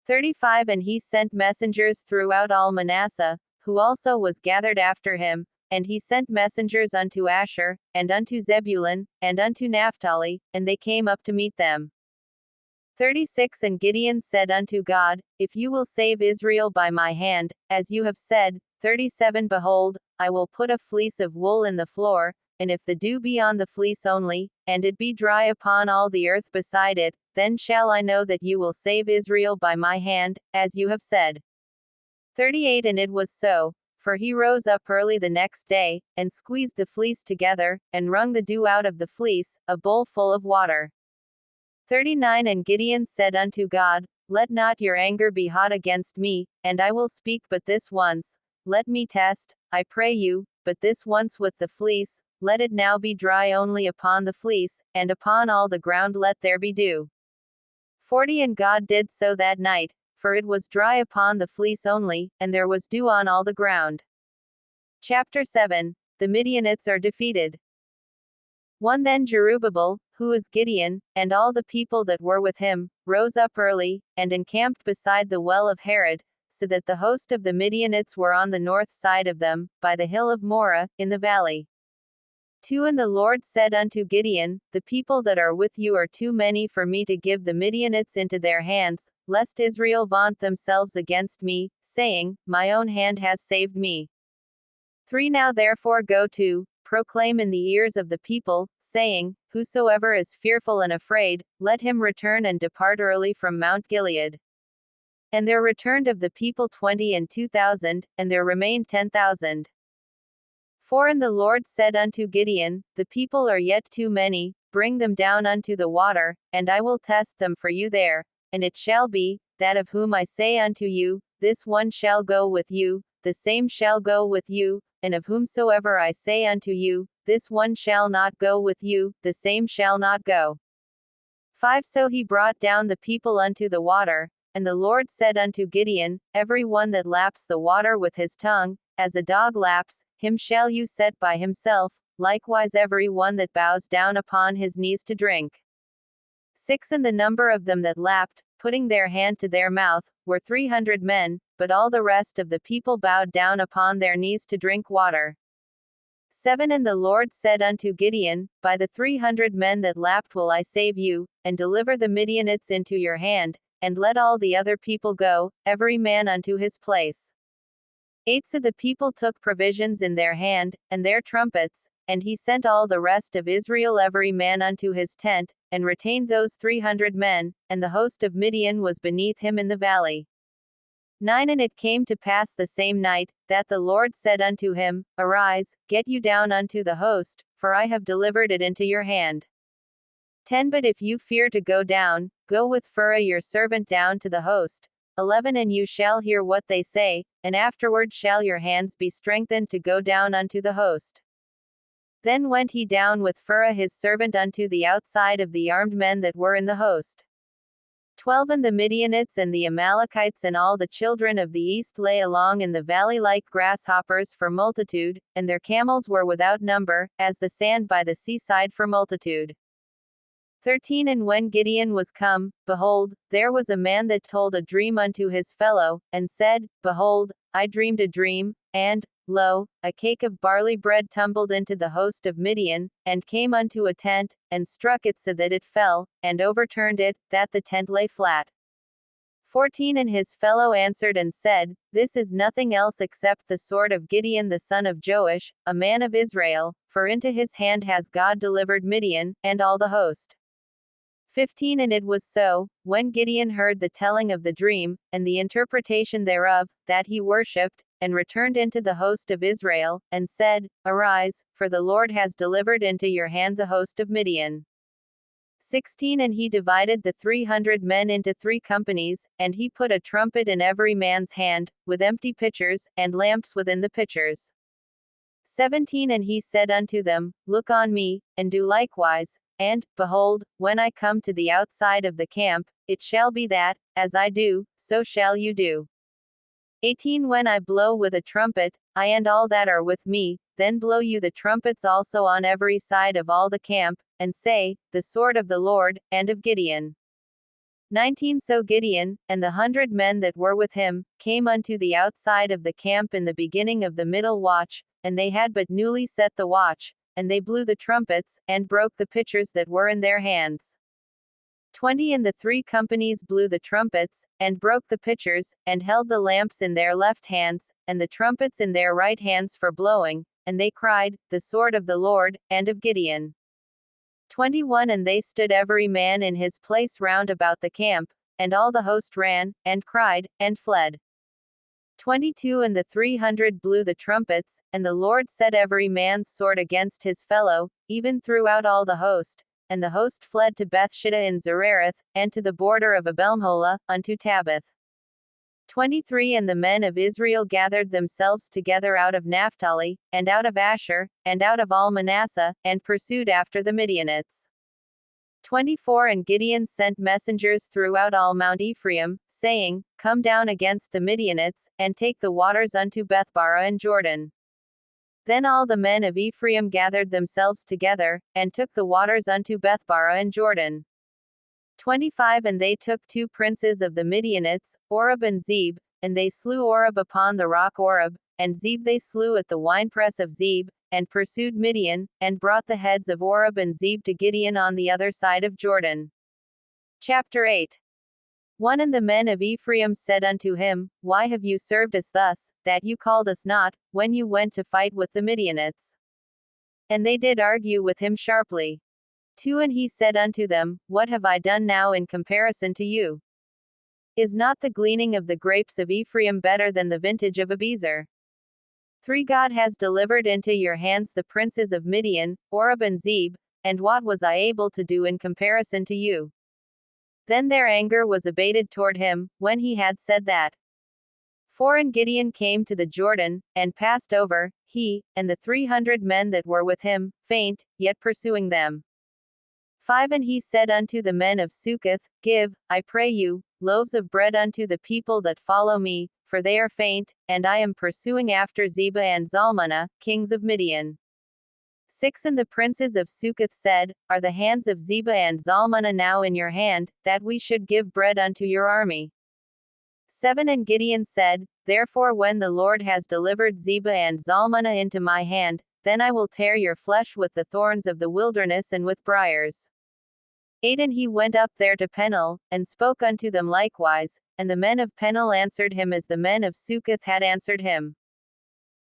35 And he sent messengers throughout all Manasseh, who also was gathered after him, and he sent messengers unto Asher, and unto Zebulun, and unto Naphtali, and they came up to meet them. 36 And Gideon said unto God, If you will save Israel by my hand, as you have said. 37 Behold, I will put a fleece of wool in the floor, and if the dew be on the fleece only, and it be dry upon all the earth beside it, then shall I know that you will save Israel by my hand, as you have said. 38 And it was so, for he rose up early the next day, and squeezed the fleece together, and wrung the dew out of the fleece, a bowl full of water. 39 And Gideon said unto God, Let not your anger be hot against me, and I will speak but this once. Let me test, I pray you, but this once with the fleece. Let it now be dry only upon the fleece, and upon all the ground let there be dew. 40 And God did so that night, for it was dry upon the fleece only, and there was dew on all the ground. Chapter 7 The Midianites are defeated. 1 Then Jerubbaal, who is Gideon, and all the people that were with him, rose up early, and encamped beside the well of Harod, so that the host of the Midianites were on the north side of them, by the hill of Moreh, in the valley. 2 And the Lord said unto Gideon, The people that are with you are too many for me to give the Midianites into their hands, lest Israel vaunt themselves against me, saying, My own hand has saved me. 3 Now therefore go to, proclaim in the ears of the people, saying, Whosoever is fearful and afraid, let him return and depart early from Mount Gilead. And there returned of the people 22,000, and there remained 10,000. 4 And the Lord said unto Gideon, The people are yet too many, bring them down unto the water, and I will test them for you there. And it shall be, that of whom I say unto you, This one shall go with you, the same shall go with you, and of whomsoever I say unto you, This one shall not go with you, the same shall not go. 5 So he brought down the people unto the water, and the Lord said unto Gideon, Every one that laps the water with his tongue, as a dog laps, him shall you set by himself, likewise every one that bows down upon his knees to drink. 6 And the number of them that lapped, putting their hand to their mouth, were 300 men, but all the rest of the people bowed down upon their knees to drink water. 7 And the Lord said unto Gideon, By the 300 men that lapped will I save you, and deliver the Midianites into your hand, and let all the other people go, every man unto his place. 8 So the people took provisions in their hand, and their trumpets, and he sent all the rest of Israel every man unto his tent, and retained those 300 men, and the host of Midian was beneath him in the valley. 9 And it came to pass the same night, that the Lord said unto him, Arise, get you down unto the host, for I have delivered it into your hand. 10 But if you fear to go down, go with Phurah your servant down to the host. 11 And you shall hear what they say, and afterward shall your hands be strengthened to go down unto the host. Then went he down with Phurah his servant unto the outside of the armed men that were in the host. 12 And the Midianites and the Amalekites and all the children of the east lay along in the valley like grasshoppers for multitude, and their camels were without number, as the sand by the seaside for multitude. 13 And when Gideon was come, behold, there was a man that told a dream unto his fellow, and said, Behold, I dreamed a dream, and, lo, a cake of barley bread tumbled into the host of Midian, and came unto a tent, and struck it so that it fell, and overturned it, that the tent lay flat. 14 And his fellow answered and said, This is nothing else except the sword of Gideon the son of Joash, a man of Israel, for into his hand has God delivered Midian, and all the host. 15 And it was so, when Gideon heard the telling of the dream, and the interpretation thereof, that he worshipped, and returned into the host of Israel, and said, Arise, for the Lord has delivered into your hand the host of Midian. 16 And he divided the 300 men into 3 companies, and he put a trumpet in every man's hand, with empty pitchers, and lamps within the pitchers. 17 And he said unto them, Look on me, and do likewise, and, behold, when I come to the outside of the camp, it shall be that, as I do, so shall you do. 18 When I blow with a trumpet, I and all that are with me, then blow you the trumpets also on every side of all the camp, and say, The sword of the Lord, and of Gideon. 19 So Gideon, and the 100 men that were with him, came unto the outside of the camp in the beginning of the middle watch, and they had but newly set the watch, and they blew the trumpets, and broke the pitchers that were in their hands. 20 And the 3 companies blew the trumpets, and broke the pitchers, and held the lamps in their left hands, and the trumpets in their right hands for blowing, and they cried, The sword of the Lord, and of Gideon. 21 And they stood every man in his place round about the camp, and all the host ran, and cried, and fled. 22 And the 300 blew the trumpets, and the Lord set every man's sword against his fellow, even throughout all the host, and the host fled to Bethshittah in Zerereth, and to the border of Abelmeholah, unto Tabbath. 23 And the men of Israel gathered themselves together out of Naphtali, and out of Asher, and out of all Manasseh, and pursued after the Midianites. 24 And Gideon sent messengers throughout all Mount Ephraim, saying, Come down against the Midianites, and take the waters unto Bethbara and Jordan. Then all the men of Ephraim gathered themselves together, and took the waters unto Bethbara and Jordan. 25 And they took 2 princes of the Midianites, Oreb and Zeb, and they slew Oreb upon the rock Oreb, and Zeb they slew at the winepress of Zeb, and pursued Midian, and brought the heads of Oreb and Zeb to Gideon on the other side of Jordan. Chapter 8 1 And the men of Ephraim said unto him, Why have you served us thus, that you called us not, when you went to fight with the Midianites? And they did argue with him sharply. 2 And he said unto them, What have I done now in comparison to you? Is not the gleaning of the grapes of Ephraim better than the vintage of Abiezer? 3 God has delivered into your hands the princes of Midian, Oreb and Zeb, and what was I able to do in comparison to you? Then their anger was abated toward him, when he had said that. 4 And Gideon came to the Jordan, and passed over, he, and the 300 men that were with him, faint, yet pursuing them. 5 And he said unto the men of Succoth, Give, I pray you, loaves of bread unto the people that follow me, for they are faint, and I am pursuing after Zebah and Zalmunna, kings of Midian. 6 And the princes of Succoth said, Are the hands of Zebah and Zalmunna now in your hand, that we should give bread unto your army? 7 And Gideon said, Therefore when the Lord has delivered Zebah and Zalmunna into my hand, then I will tear your flesh with the thorns of the wilderness and with briars. 8 And he went up there to Peniel, and spoke unto them likewise, and the men of Peniel answered him as the men of Succoth had answered him.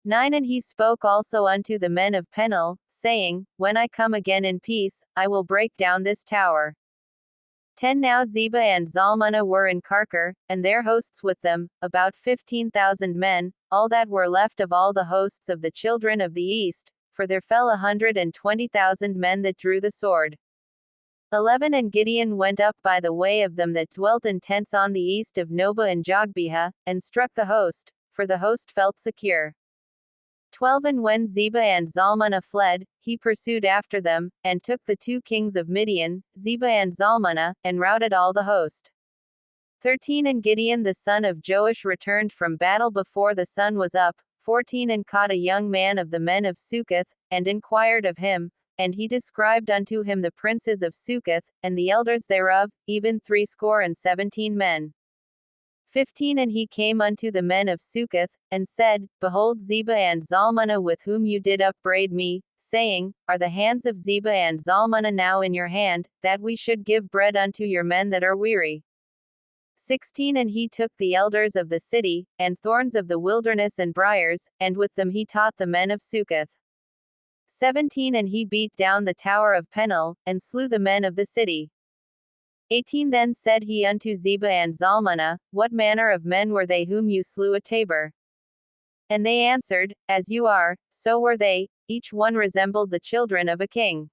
9 And he spoke also unto the men of Peniel, saying, When I come again in peace, I will break down this tower. 10 Now Zebah and Zalmunna were in Karkar, and their hosts with them, about 15,000 men, all that were left of all the hosts of the children of the east, for there fell 120,000 men that drew the sword. 11 And Gideon went up by the way of them that dwelt in tents on the east of Nobah and Jogbehah, and struck the host, for the host felt secure. 12 And when Zebah and Zalmunna fled, he pursued after them, and took the 2 kings of Midian, Zebah and Zalmunna, and routed all the host. 13 And Gideon the son of Joash returned from battle before the sun was up. 14 And caught a young man of the men of Succoth, and inquired of him, and he described unto him the princes of Succoth, and the elders thereof, even 17 men. 15 And he came unto the men of Succoth, and said, Behold Zebah and Zalmunna with whom you did upbraid me, saying, Are the hands of Zebah and Zalmunna now in your hand, that we should give bread unto your men that are weary? 16 And he took the elders of the city, and thorns of the wilderness and briars, and with them he taught the men of Succoth. 17 And he beat down the tower of Peniel, and slew the men of the city. 18 Then said he unto Zebah and Zalmunna, What manner of men were they whom you slew at Tabor? And they answered, As you are, so were they, each one resembled the children of a king.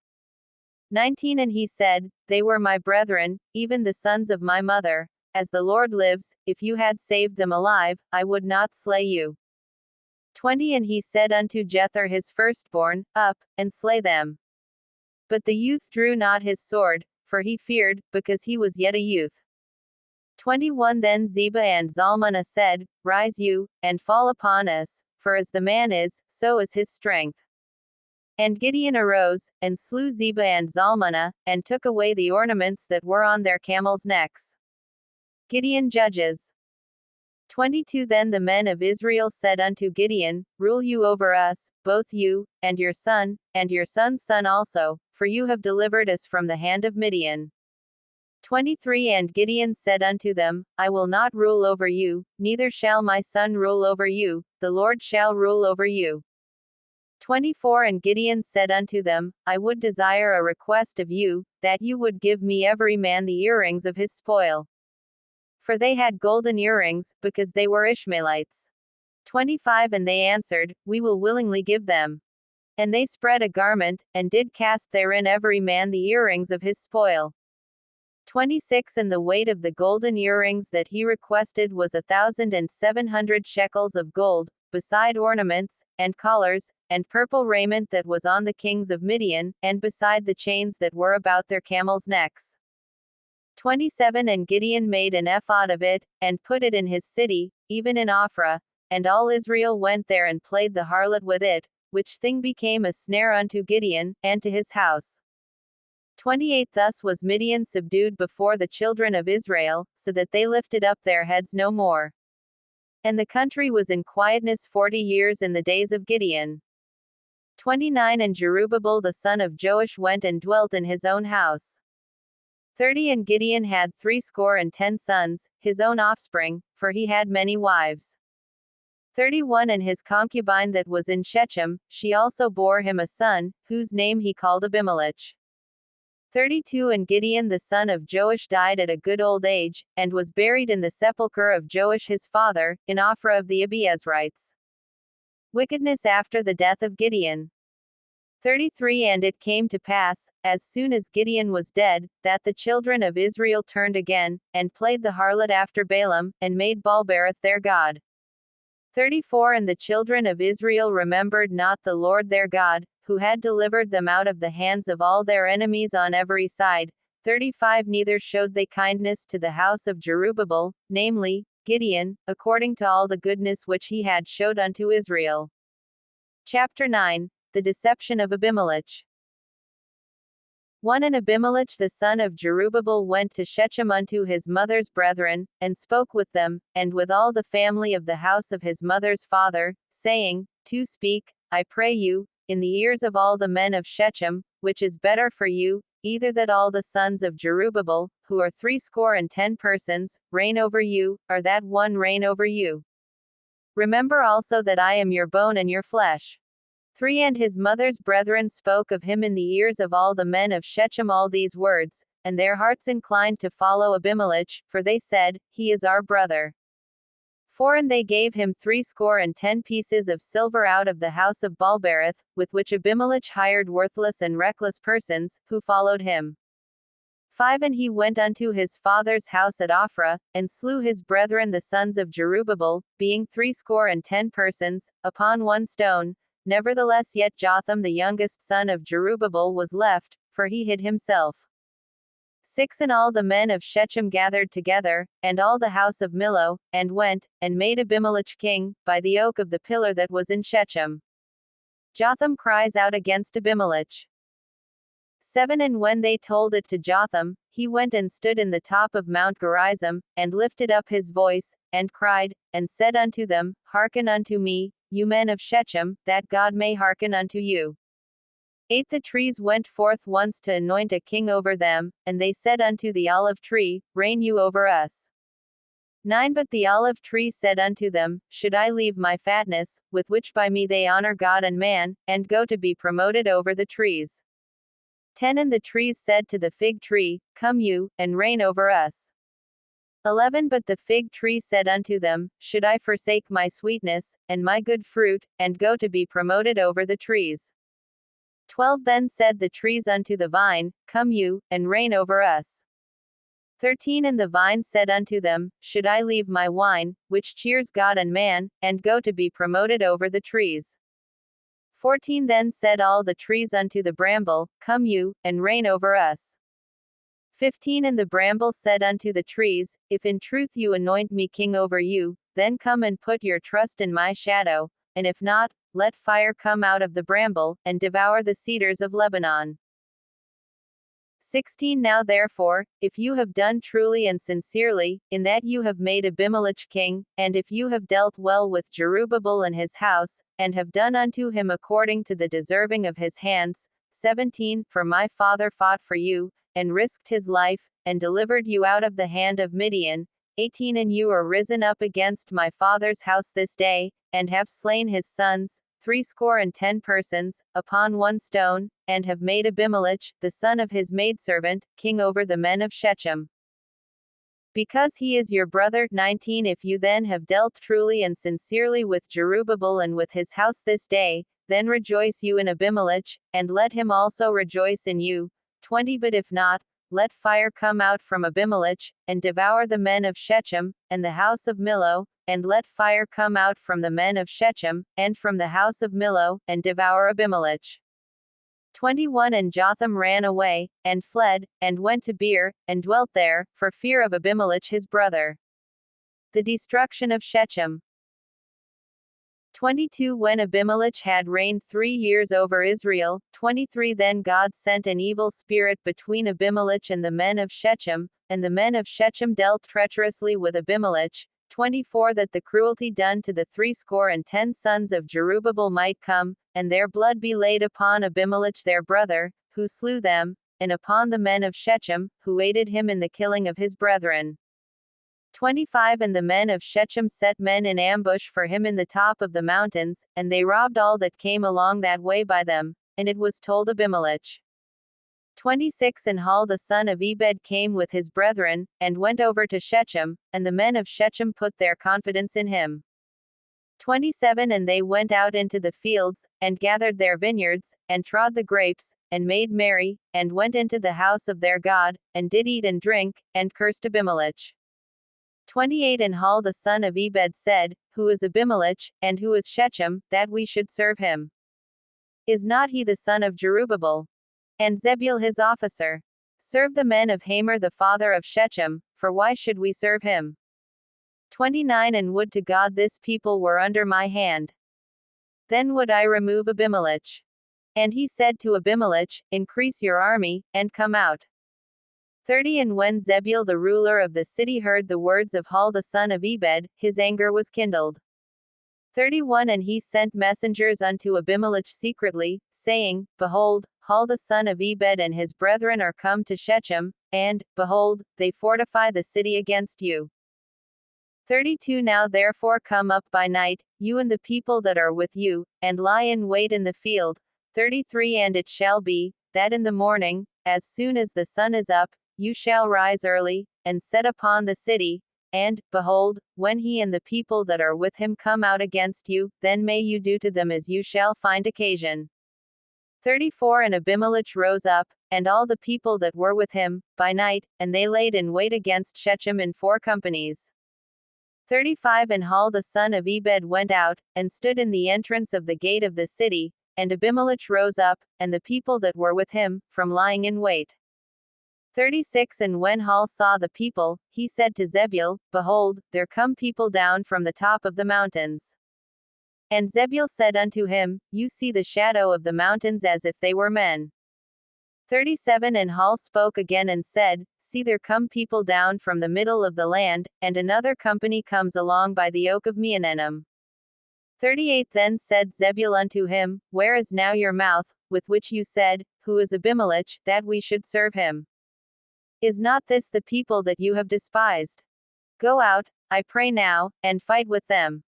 19 And he said, They were my brethren, even the sons of my mother. As the Lord lives, if you had saved them alive, I would not slay you. 20 And he said unto Jether his firstborn, Up, and slay them. But the youth drew not his sword, for he feared, because he was yet a youth. 21 Then Zebah and Zalmunna said, Rise you, and fall upon us, for as the man is, so is his strength. And Gideon arose, and slew Zebah and Zalmunna, and took away the ornaments that were on their camels' necks. Gideon judges. 22 Then the men of Israel said unto Gideon, Rule you over us, both you, and your son's son also, for you have delivered us from the hand of Midian. 23 And Gideon said unto them, I will not rule over you, neither shall my son rule over you, the Lord shall rule over you. 24 And Gideon said unto them, I would desire a request of you, that you would give me every man the earrings of his spoil. For they had golden earrings, because they were Ishmaelites. 25 And they answered, We will willingly give them. And they spread a garment, and did cast therein every man the earrings of his spoil. 26 And the weight of the golden earrings that he requested was 1,700 shekels of gold, beside ornaments, and collars, and purple raiment that was on the kings of Midian, and beside the chains that were about their camels' necks. 27 And Gideon made an ephod of it, and put it in his city, even in Ophrah, and all Israel went there and played the harlot with it, which thing became a snare unto Gideon, and to his house. 28 Thus was Midian subdued before the children of Israel, so that they lifted up their heads no more. And the country was in quietness 40 years in the days of Gideon. 29 And Jerubbaal the son of Joash went and dwelt in his own house. 30 And Gideon had 70 sons, his own offspring, for he had many wives. 31 And his concubine that was in Shechem, she also bore him a son, whose name he called Abimelech. 32 And Gideon the son of Joash died at a good old age, and was buried in the sepulchre of Joash his father, in Ophrah of the Abiezrites. Wickedness after the death of Gideon. 33 And it came to pass, as soon as Gideon was dead, that the children of Israel turned again, and played the harlot after Balaam, and made Baalberith their god. 34 And the children of Israel remembered not the Lord their God, who had delivered them out of the hands of all their enemies on every side. 35 Neither showed they kindness to the house of Jerubbaal, namely, Gideon, according to all the goodness which he had showed unto Israel. Chapter 9 The deception of Abimelech. 1 And Abimelech the son of Jerubbaal went to Shechem unto his mother's brethren, and spoke with them, and with all the family of the house of his mother's father, saying, To speak, I pray you, in the ears of all the men of Shechem, which is better for you, either that all the sons of Jerubbaal, who are 70 persons, reign over you, or that one reign over you. Remember also that I am your bone and your flesh. 3 And his mother's brethren spoke of him in the ears of all the men of Shechem all these words, and their hearts inclined to follow Abimelech, for they said, He is our brother. 4 And they gave him 70 pieces of silver out of the house of Baalberith, with which Abimelech hired worthless and reckless persons, who followed him. 5 And he went unto his father's house at Ophrah, and slew his brethren the sons of Jerubbaal, being 70 persons, upon one stone. Nevertheless yet Jotham the youngest son of Jerubbaal was left, for he hid himself. 6 And all the men of Shechem gathered together, and all the house of Millo, and went, and made Abimelech king, by the oak of the pillar that was in Shechem. Jotham cries out against Abimelech. 7 And when they told it to Jotham, he went and stood in the top of Mount Gerizim, and lifted up his voice, and cried, and said unto them, Hearken unto me, you men of Shechem, that God may hearken unto you. 8 The trees went forth once to anoint a king over them, and they said unto the olive tree, Reign you over us. 9 But the olive tree said unto them, Should I leave my fatness, with which by me they honor God and man, and go to be promoted over the trees? 10 And the trees said to the fig tree, Come you, and reign over us. 11 But the fig tree said unto them, Should I forsake my sweetness, and my good fruit, and go to be promoted over the trees? 12 Then said the trees unto the vine, Come you, and reign over us. 13 And the vine said unto them, Should I leave my wine, which cheers God and man, and go to be promoted over the trees? 14 Then said all the trees unto the bramble, Come you, and reign over us. 15 And the bramble said unto the trees, If in truth you anoint me king over you, then come and put your trust in my shadow, and if not, let fire come out of the bramble, and devour the cedars of Lebanon. 16 Now therefore, if you have done truly and sincerely, in that you have made Abimelech king, and if you have dealt well with Jerubbaal and his house, and have done unto him according to the deserving of his hands, 17 For my father fought for you, and risked his life, and delivered you out of the hand of Midian, 18 And you are risen up against my father's house this day, and have slain his sons, 70 persons, upon one stone, and have made Abimelech, the son of his maidservant, king over the men of Shechem. Because he is your brother. 19 If you then have dealt truly and sincerely with Jerubbaal and with his house this day, then rejoice you in Abimelech, and let him also rejoice in you. 20 But if not, let fire come out from Abimelech, and devour the men of Shechem, and the house of Millo, and let fire come out from the men of Shechem, and from the house of Millo, and devour Abimelech. 21 And Jotham ran away, and fled, and went to Beer, and dwelt there, for fear of Abimelech his brother. The destruction of Shechem. 22 When Abimelech had reigned 3 years over Israel, 23 Then God sent an evil spirit between Abimelech and the men of Shechem, and the men of Shechem dealt treacherously with Abimelech. 24 That the cruelty done to the 70 sons of Jerubbaal might come, and their blood be laid upon Abimelech their brother, who slew them, and upon the men of Shechem, who aided him in the killing of his brethren. 25 And the men of Shechem set men in ambush for him in the top of the mountains, and they robbed all that came along that way by them, and it was told Abimelech. 26 And Hall the son of Ebed came with his brethren, and went over to Shechem, and the men of Shechem put their confidence in him. 27 And they went out into the fields, and gathered their vineyards, and trod the grapes, and made merry, and went into the house of their God, and did eat and drink, and cursed Abimelech. 28 And Hall the son of Ebed said, Who is Abimelech, and who is Shechem, that we should serve him? Is not he the son of Jerubbaal? And Zebul his officer? Serve the men of Hamer the father of Shechem, for why should we serve him? 29 And would to God this people were under my hand. Then would I remove Abimelech. And he said to Abimelech, Increase your army, and come out. 30 And when Zebul the ruler of the city heard the words of Hall the son of Ebed, his anger was kindled. 31 And he sent messengers unto Abimelech secretly, saying, Behold, Hall the son of Ebed and his brethren are come to Shechem, and, behold, they fortify the city against you. 32 Now therefore come up by night, you and the people that are with you, and lie in wait in the field. 33 And it shall be, that in the morning, as soon as the sun is up, you shall rise early, and set upon the city, and, behold, when he and the people that are with him come out against you, then may you do to them as you shall find occasion. 34 And Abimelech rose up, and all the people that were with him, by night, and they laid in wait against Shechem in 4 companies. 35 And Hall the son of Ebed went out, and stood in the entrance of the gate of the city, and Abimelech rose up, and the people that were with him, from lying in wait. 36 And when Hall saw the people, he said to Zebul, Behold, there come people down from the top of the mountains. And Zebul said unto him, You see the shadow of the mountains as if they were men. 37 And Hall spoke again and said, See, there come people down from the middle of the land, and another company comes along by the oak of Meonenim. 38 Then said Zebul unto him, Where is now your mouth, with which you said, Who is Abimelech, that we should serve him? Is not this the people that you have despised? Go out, I pray now, and fight with them.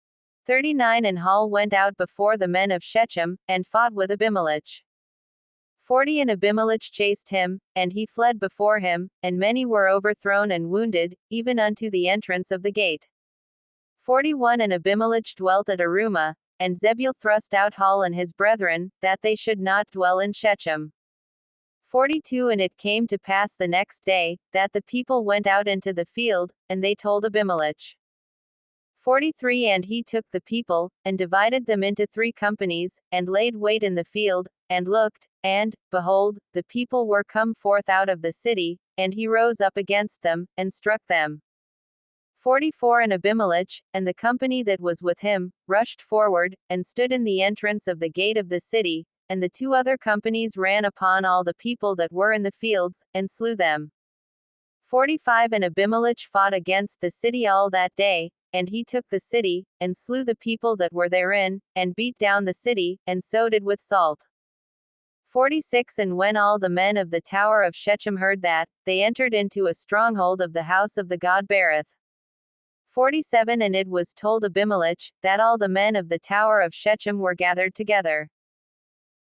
39 And Hall went out before the men of Shechem, and fought with Abimelech. 40 And Abimelech chased him, and he fled before him, and many were overthrown and wounded, even unto the entrance of the gate. 41 And Abimelech dwelt at Arumah, and Zebul thrust out Hall and his brethren, that they should not dwell in Shechem. 42 And it came to pass the next day, that the people went out into the field, and they told Abimelech. 43 And he took the people, and divided them into 3 companies, and laid wait in the field, and looked, and, behold, the people were come forth out of the city, and he rose up against them, and struck them. 44 And Abimelech, and the company that was with him, rushed forward, and stood in the entrance of the gate of the city, and the 2 other companies ran upon all the people that were in the fields, and slew them. 45 And Abimelech fought against the city all that day, and he took the city, and slew the people that were therein, and beat down the city, and sowed it with salt. 46 And when all the men of the tower of Shechem heard that, they entered into a stronghold of the house of the god Berith. 47 And it was told Abimelech, that all the men of the tower of Shechem were gathered together.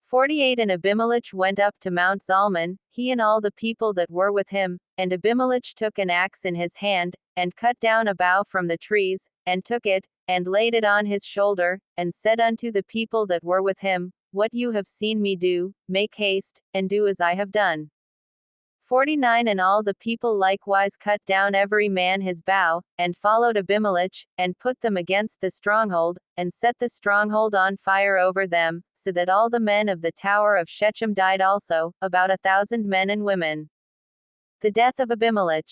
48 And Abimelech went up to Mount Zalmon, he and all the people that were with him, and Abimelech took an axe in his hand, and cut down a bough from the trees, and took it, and laid it on his shoulder, and said unto the people that were with him, What you have seen me do, make haste, and do as I have done. 49 And all the people likewise cut down every man his bough, and followed Abimelech, and put them against the stronghold, and set the stronghold on fire over them, so that all the men of the tower of Shechem died also, about 1,000 men and women. The death of Abimelech.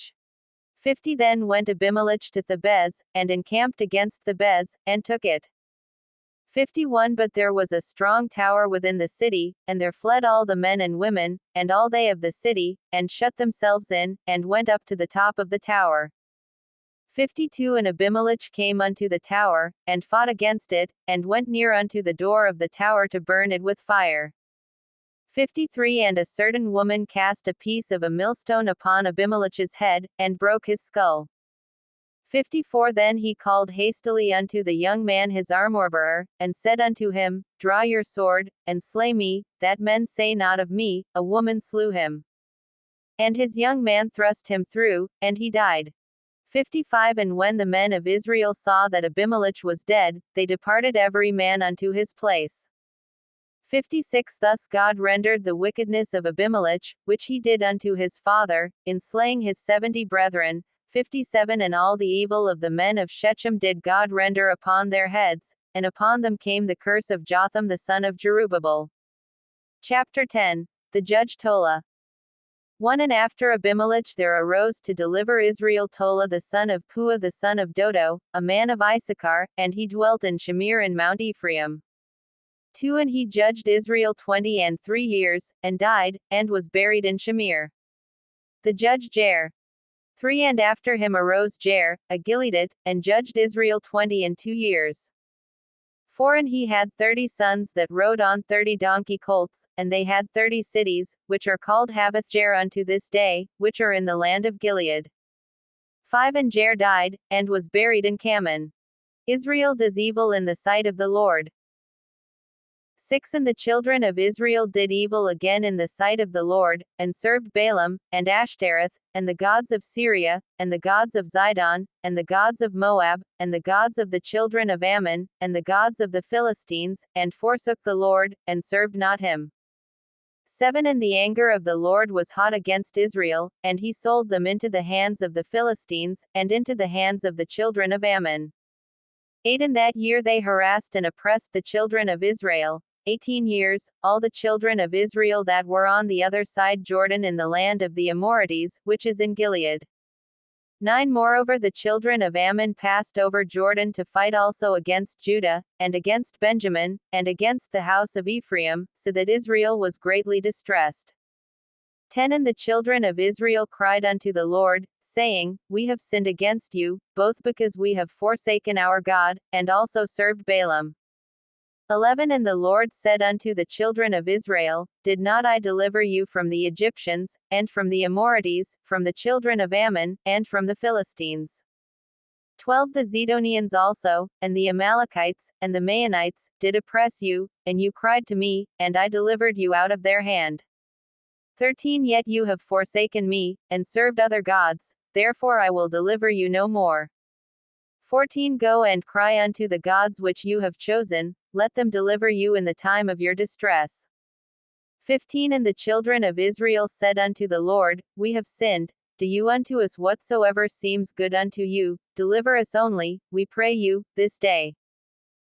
50 Then went Abimelech to Thebez, and encamped against Thebez, and took it. 51 But there was a strong tower within the city, and there fled all the men and women, and all they of the city, and shut themselves in, and went up to the top of the tower. 52 And Abimelech came unto the tower, and fought against it, and went near unto the door of the tower to burn it with fire. 53 And a certain woman cast a piece of a millstone upon Abimelech's head, and broke his skull. 54 Then he called hastily unto the young man his armor-bearer, and said unto him, Draw your sword, and slay me, that men say not of me, A woman slew him. And his young man thrust him through, and he died. 55 And when the men of Israel saw that Abimelech was dead, they departed every man unto his place. 56 Thus God rendered the wickedness of Abimelech, which he did unto his father, in slaying his 70 brethren. 57 And all the evil of the men of Shechem did God render upon their heads, and upon them came the curse of Jotham the son of Jerubbaal. Chapter 10 The judge Tola. 1 And after Abimelech there arose to deliver Israel Tola the son of Puah the son of Dodo, a man of Issachar, and he dwelt in Shamir in Mount Ephraim. 2 And he judged Israel 23 years, and died, and was buried in Shamir. The judge Jair. 3 And after him arose Jair, a Gileadite, and judged Israel 22 years. 4 And he had 30 sons that rode on 30 donkey colts, and they had 30 cities, which are called Havoth-Jair unto this day, which are in the land of Gilead. 5 And Jair died, and was buried in Cammon. Israel does evil in the sight of the Lord. 6 And the children of Israel did evil again in the sight of the Lord, and served Balaam, and Ashtoreth, and the gods of Syria, and the gods of Zidon, and the gods of Moab, and the gods of the children of Ammon, and the gods of the Philistines, and forsook the Lord, and served not him. 7 And the anger of the Lord was hot against Israel, and he sold them into the hands of the Philistines, and into the hands of the children of Ammon. 8 And that year they harassed and oppressed the children of Israel, 18 years, all the children of Israel that were on the other side Jordan in the land of the Amorites, which is in Gilead. 9 Moreover the children of Ammon passed over Jordan to fight also against Judah, and against Benjamin, and against the house of Ephraim, so that Israel was greatly distressed. 10 And the children of Israel cried unto the Lord, saying, We have sinned against you, both because we have forsaken our God, and also served Balaam. 11 And the Lord said unto the children of Israel, Did not I deliver you from the Egyptians, and from the Amorites, from the children of Ammon, and from the Philistines? 12 The Zidonians also, and the Amalekites, and the Maonites, did oppress you, and you cried to me, and I delivered you out of their hand. 13 Yet you have forsaken me, and served other gods, therefore I will deliver you no more. 14 Go and cry unto the gods which you have chosen, let them deliver you in the time of your distress. 15 And the children of Israel said unto the Lord, We have sinned, do you unto us whatsoever seems good unto you, deliver us only, we pray you, this day.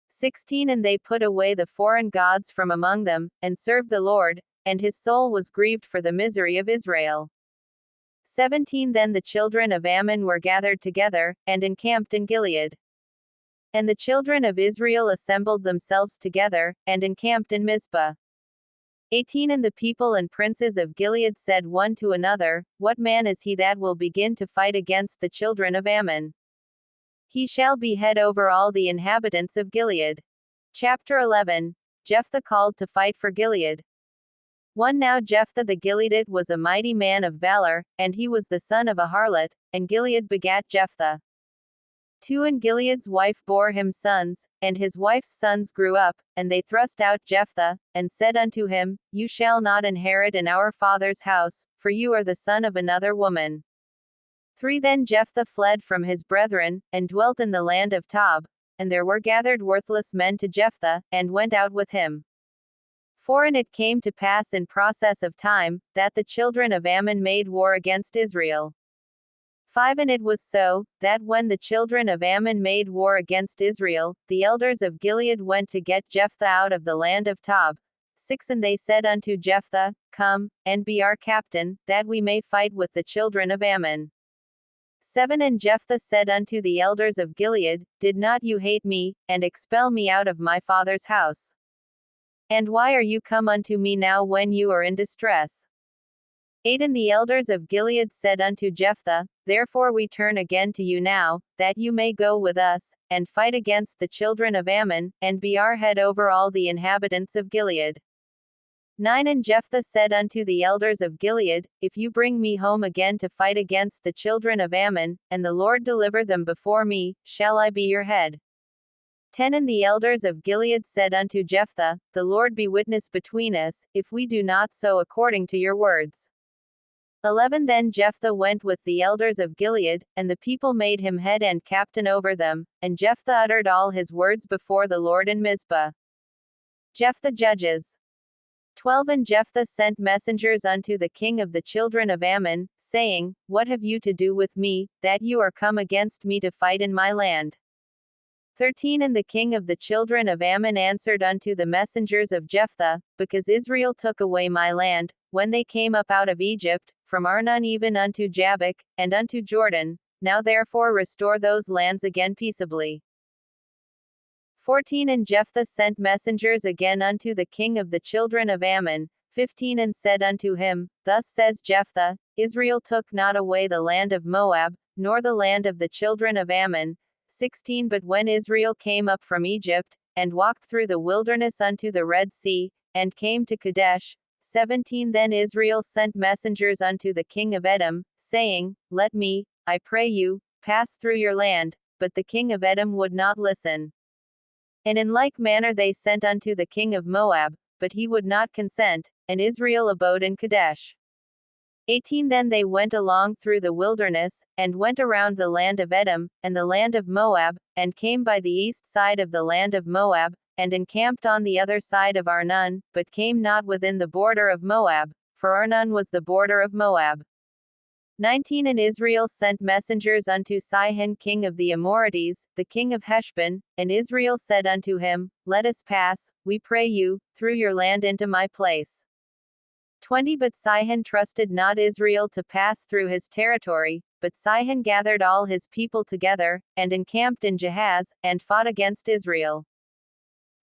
16 And they put away the foreign gods from among them, and served the Lord, and his soul was grieved for the misery of Israel. 17 Then the children of Ammon were gathered together, and encamped in Gilead. And the children of Israel assembled themselves together, and encamped in Mizpah. 18 And the people and princes of Gilead said one to another, What man is he that will begin to fight against the children of Ammon? He shall be head over all the inhabitants of Gilead. Chapter 11 Jephthah called to fight for Gilead. 1 Now Jephthah the Gileadite was a mighty man of valor, and he was the son of a harlot, and Gilead begat Jephthah. 2 And Gilead's wife bore him sons, and his wife's sons grew up, and they thrust out Jephthah, and said unto him, You shall not inherit in our father's house, for you are the son of another woman. 3 Then Jephthah fled from his brethren, and dwelt in the land of Tob, and there were gathered worthless men to Jephthah, and went out with him. 4 And it came to pass in process of time, that the children of Ammon made war against Israel. 5 And it was so, that when the children of Ammon made war against Israel, the elders of Gilead went to get Jephthah out of the land of Tob. 6 And they said unto Jephthah, Come, and be our captain, that we may fight with the children of Ammon. 7 And Jephthah said unto the elders of Gilead, Did not you hate me, and expel me out of my father's house? And why are you come unto me now when you are in distress? 8 And the elders of Gilead said unto Jephthah, Therefore we turn again to you now, that you may go with us, and fight against the children of Ammon, and be our head over all the inhabitants of Gilead. 9 And Jephthah said unto the elders of Gilead, If you bring me home again to fight against the children of Ammon, and the Lord deliver them before me, shall I be your head? 10 And the elders of Gilead said unto Jephthah, The Lord be witness between us, if we do not so according to your words. 11 Then Jephthah went with the elders of Gilead, and the people made him head and captain over them, and Jephthah uttered all his words before the Lord in Mizpah. Jephthah judges. 12 And Jephthah sent messengers unto the king of the children of Ammon, saying, What have you to do with me, that you are come against me to fight in my land? 13 And the king of the children of Ammon answered unto the messengers of Jephthah, Because Israel took away my land, when they came up out of Egypt, from Arnon even unto Jabbok, and unto Jordan, now therefore restore those lands again peaceably. 14 And Jephthah sent messengers again unto the king of the children of Ammon, 15 And said unto him, Thus says Jephthah, Israel took not away the land of Moab, nor the land of the children of Ammon. 16 But when Israel came up from Egypt, and walked through the wilderness unto the Red Sea, and came to Kadesh. 17 Then Israel sent messengers unto the king of Edom, saying, Let me, I pray you, pass through your land, but the king of Edom would not listen. And in like manner they sent unto the king of Moab, but he would not consent, and Israel abode in Kadesh. 18 Then they went along through the wilderness, and went around the land of Edom, and the land of Moab, and came by the east side of the land of Moab, and encamped on the other side of Arnon, but came not within the border of Moab, for Arnon was the border of Moab. 19 And Israel sent messengers unto Sihon king of the Amorites, the king of Heshbon, and Israel said unto him, Let us pass, we pray you, through your land into my place. 20 But Sihon trusted not Israel to pass through his territory, but Sihon gathered all his people together, and encamped in Jahaz, and fought against Israel.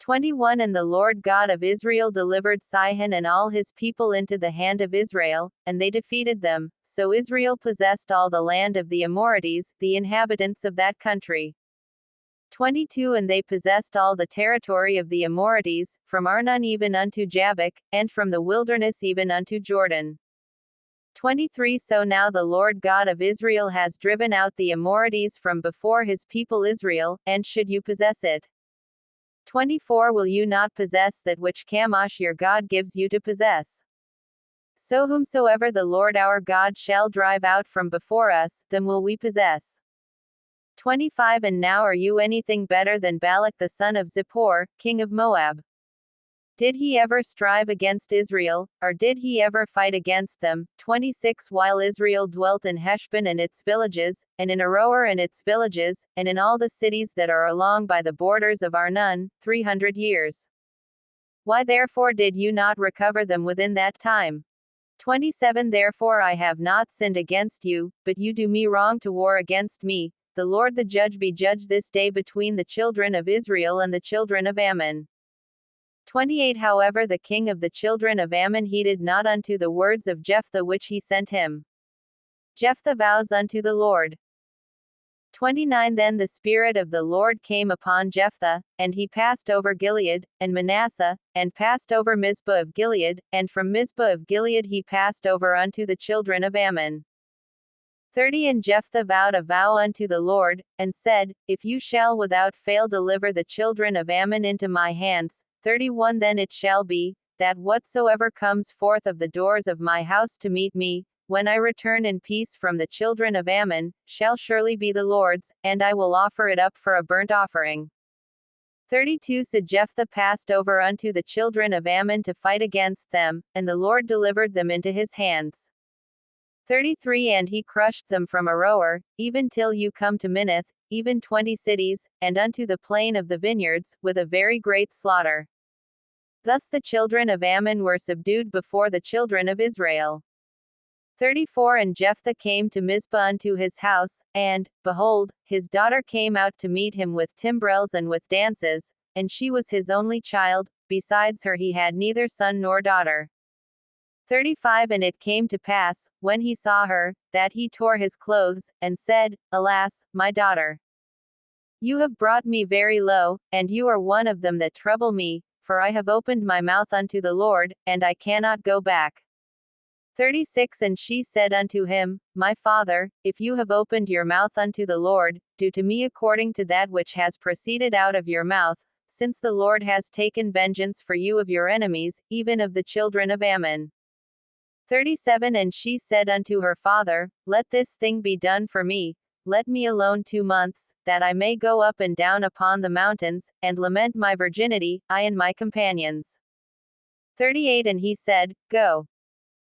21 And the Lord God of Israel delivered Sihon and all his people into the hand of Israel, and they defeated them, so Israel possessed all the land of the Amorites, the inhabitants of that country. 22 And they possessed all the territory of the Amorites, from Arnon even unto Jabbok, and from the wilderness even unto Jordan. 23 So now the Lord God of Israel has driven out the Amorites from before his people Israel, and should you possess it? 24 Will you not possess that which Chemosh your God gives you to possess? So whomsoever the Lord our God shall drive out from before us, them will we possess. 25 And now are you anything better than Balak the son of Zippor, king of Moab? Did he ever strive against Israel, or did he ever fight against them? 26 While Israel dwelt in Heshbon and its villages, and in Aroer and its villages, and in all the cities that are along by the borders of Arnon, 300 years. Why therefore did you not recover them within that time? 27 Therefore I have not sinned against you, but you do me wrong to war against me. The Lord the judge be judged this day between the children of Israel and the children of Ammon. 28 However the king of the children of Ammon heeded not unto the words of Jephthah which he sent him. Jephthah vows unto the Lord. 29 Then the Spirit of the Lord came upon Jephthah, and he passed over Gilead, and Manasseh, and passed over Mizpah of Gilead, and from Mizpah of Gilead he passed over unto the children of Ammon. 30 And Jephthah vowed a vow unto the Lord, and said, If you shall without fail deliver the children of Ammon into my hands, 31 Then it shall be, that whatsoever comes forth of the doors of my house to meet me, when I return in peace from the children of Ammon, shall surely be the Lord's, and I will offer it up for a burnt offering. 32 So Jephthah passed over unto the children of Ammon to fight against them, and the Lord delivered them into his hands. 33 And he crushed them from Aroer, even till you come to Minnith, even 20 cities, and unto the plain of the vineyards, with a very great slaughter. Thus the children of Ammon were subdued before the children of Israel. 34 And Jephthah came to Mizpah unto his house, and, behold, his daughter came out to meet him with timbrels and with dances, and she was his only child, besides her he had neither son nor daughter. 35 And it came to pass, when he saw her, that he tore his clothes, and said, Alas, my daughter! You have brought me very low, and you are one of them that trouble me, for I have opened my mouth unto the Lord, and I cannot go back. 36 And she said unto him, My father, if you have opened your mouth unto the Lord, do to me according to that which has proceeded out of your mouth, since the Lord has taken vengeance for you of your enemies, even of the children of Ammon. 37 And she said unto her father, Let this thing be done for me, let me alone 2 months, that I may go up and down upon the mountains, and lament my virginity, I and my companions. 38 And he said, Go.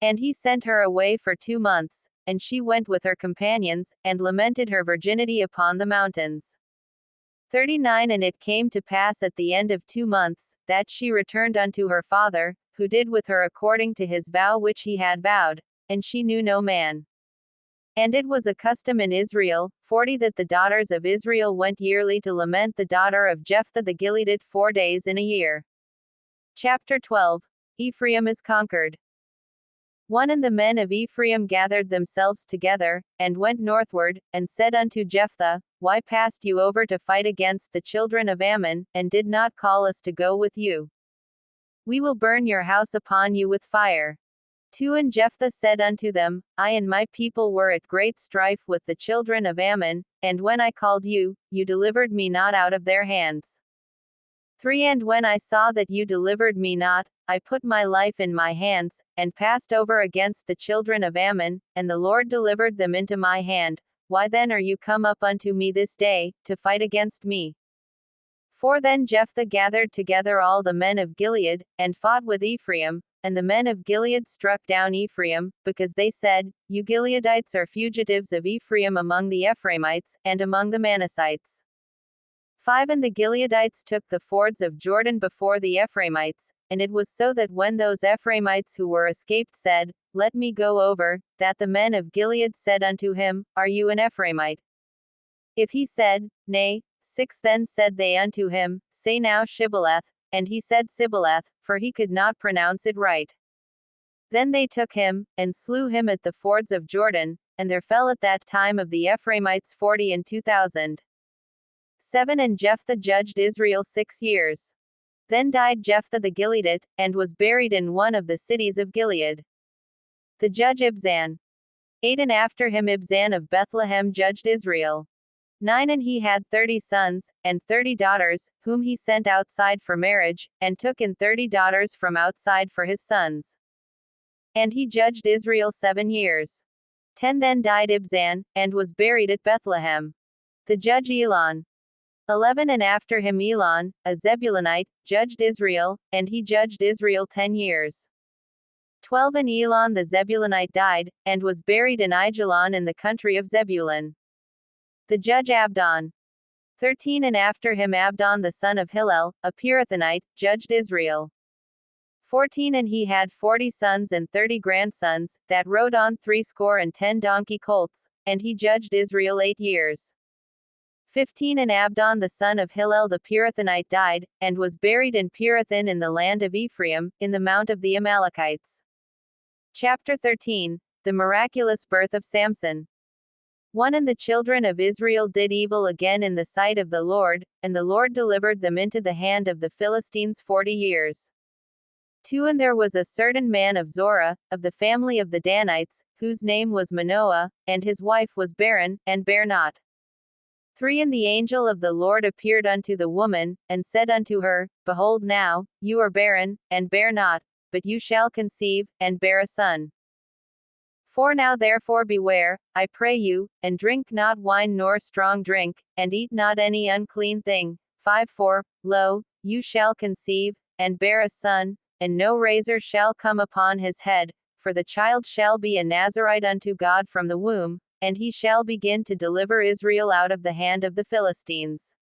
And he sent her away for 2 months, and she went with her companions, and lamented her virginity upon the mountains. 39 And it came to pass at the end of 2 months, that she returned unto her father, who did with her according to his vow which he had vowed, and she knew no man. And it was a custom in Israel, 40 that the daughters of Israel went yearly to lament the daughter of Jephthah the Gileadite 4 days in a year. Chapter 12. Ephraim is conquered. 1 And the men of Ephraim gathered themselves together, and went northward, and said unto Jephthah, Why passed you over to fight against the children of Ammon, and did not call us to go with you? We will burn your house upon you with fire. 2 And Jephthah said unto them, I and my people were at great strife with the children of Ammon, and when I called you, you delivered me not out of their hands. 3 And when I saw that you delivered me not, I put my life in my hands, and passed over against the children of Ammon, and the Lord delivered them into my hand. Why then are you come up unto me this day, to fight against me? 4 Then Jephthah gathered together all the men of Gilead, and fought with Ephraim, and the men of Gilead struck down Ephraim, because they said, You Gileadites are fugitives of Ephraim among the Ephraimites, and among the Manassites. 5 And the Gileadites took the fords of Jordan before the Ephraimites, and it was so that when those Ephraimites who were escaped said, Let me go over, that the men of Gilead said unto him, Are you an Ephraimite? If he said, Nay, 6 Then said they unto him, Say now Shibboleth, and he said Sibboleth, for he could not pronounce it right. Then they took him, and slew him at the fords of Jordan, and there fell at that time of the Ephraimites 42,000. 7 And Jephthah judged Israel 6 years. Then died Jephthah the Gileadite, and was buried in one of the cities of Gilead. The judge Ibzan. 8 And after him Ibzan of Bethlehem judged Israel. 9 And he had 30 sons, and 30 daughters, whom he sent outside for marriage, and took in 30 daughters from outside for his sons. And he judged Israel 7 years. 10 Then died Ibzan, and was buried at Bethlehem. The judge Elon. 11 And after him Elon, a Zebulunite, judged Israel, and he judged Israel 10 years. 12 And Elon the Zebulunite died, and was buried in Aijalon in the country of Zebulun. The judge Abdon. 13 And after him Abdon the son of Hillel, a Pirathonite, judged Israel. 14 And he had 40 sons and 30 grandsons, that rode on 70 donkey colts, and he judged Israel 8 years. 15 And Abdon the son of Hillel the Pirathonite died, and was buried in Pirathon in the land of Ephraim, in the mount of the Amalekites. Chapter 13. The miraculous birth of Samson. 1 And the children of Israel did evil again in the sight of the Lord, and the Lord delivered them into the hand of the Philistines 40 years. 2 And there was a certain man of Zorah, of the family of the Danites, whose name was Manoah, and his wife was barren, and bare not. 3 And the angel of the Lord appeared unto the woman, and said unto her, Behold now, you are barren, and bear not, but you shall conceive, and bear a son. 4 Now therefore beware, I pray you, and drink not wine nor strong drink, and eat not any unclean thing. 5 For, lo, you shall conceive, and bear a son, and no razor shall come upon his head, for the child shall be a Nazarite unto God from the womb, and he shall begin to deliver Israel out of the hand of the Philistines.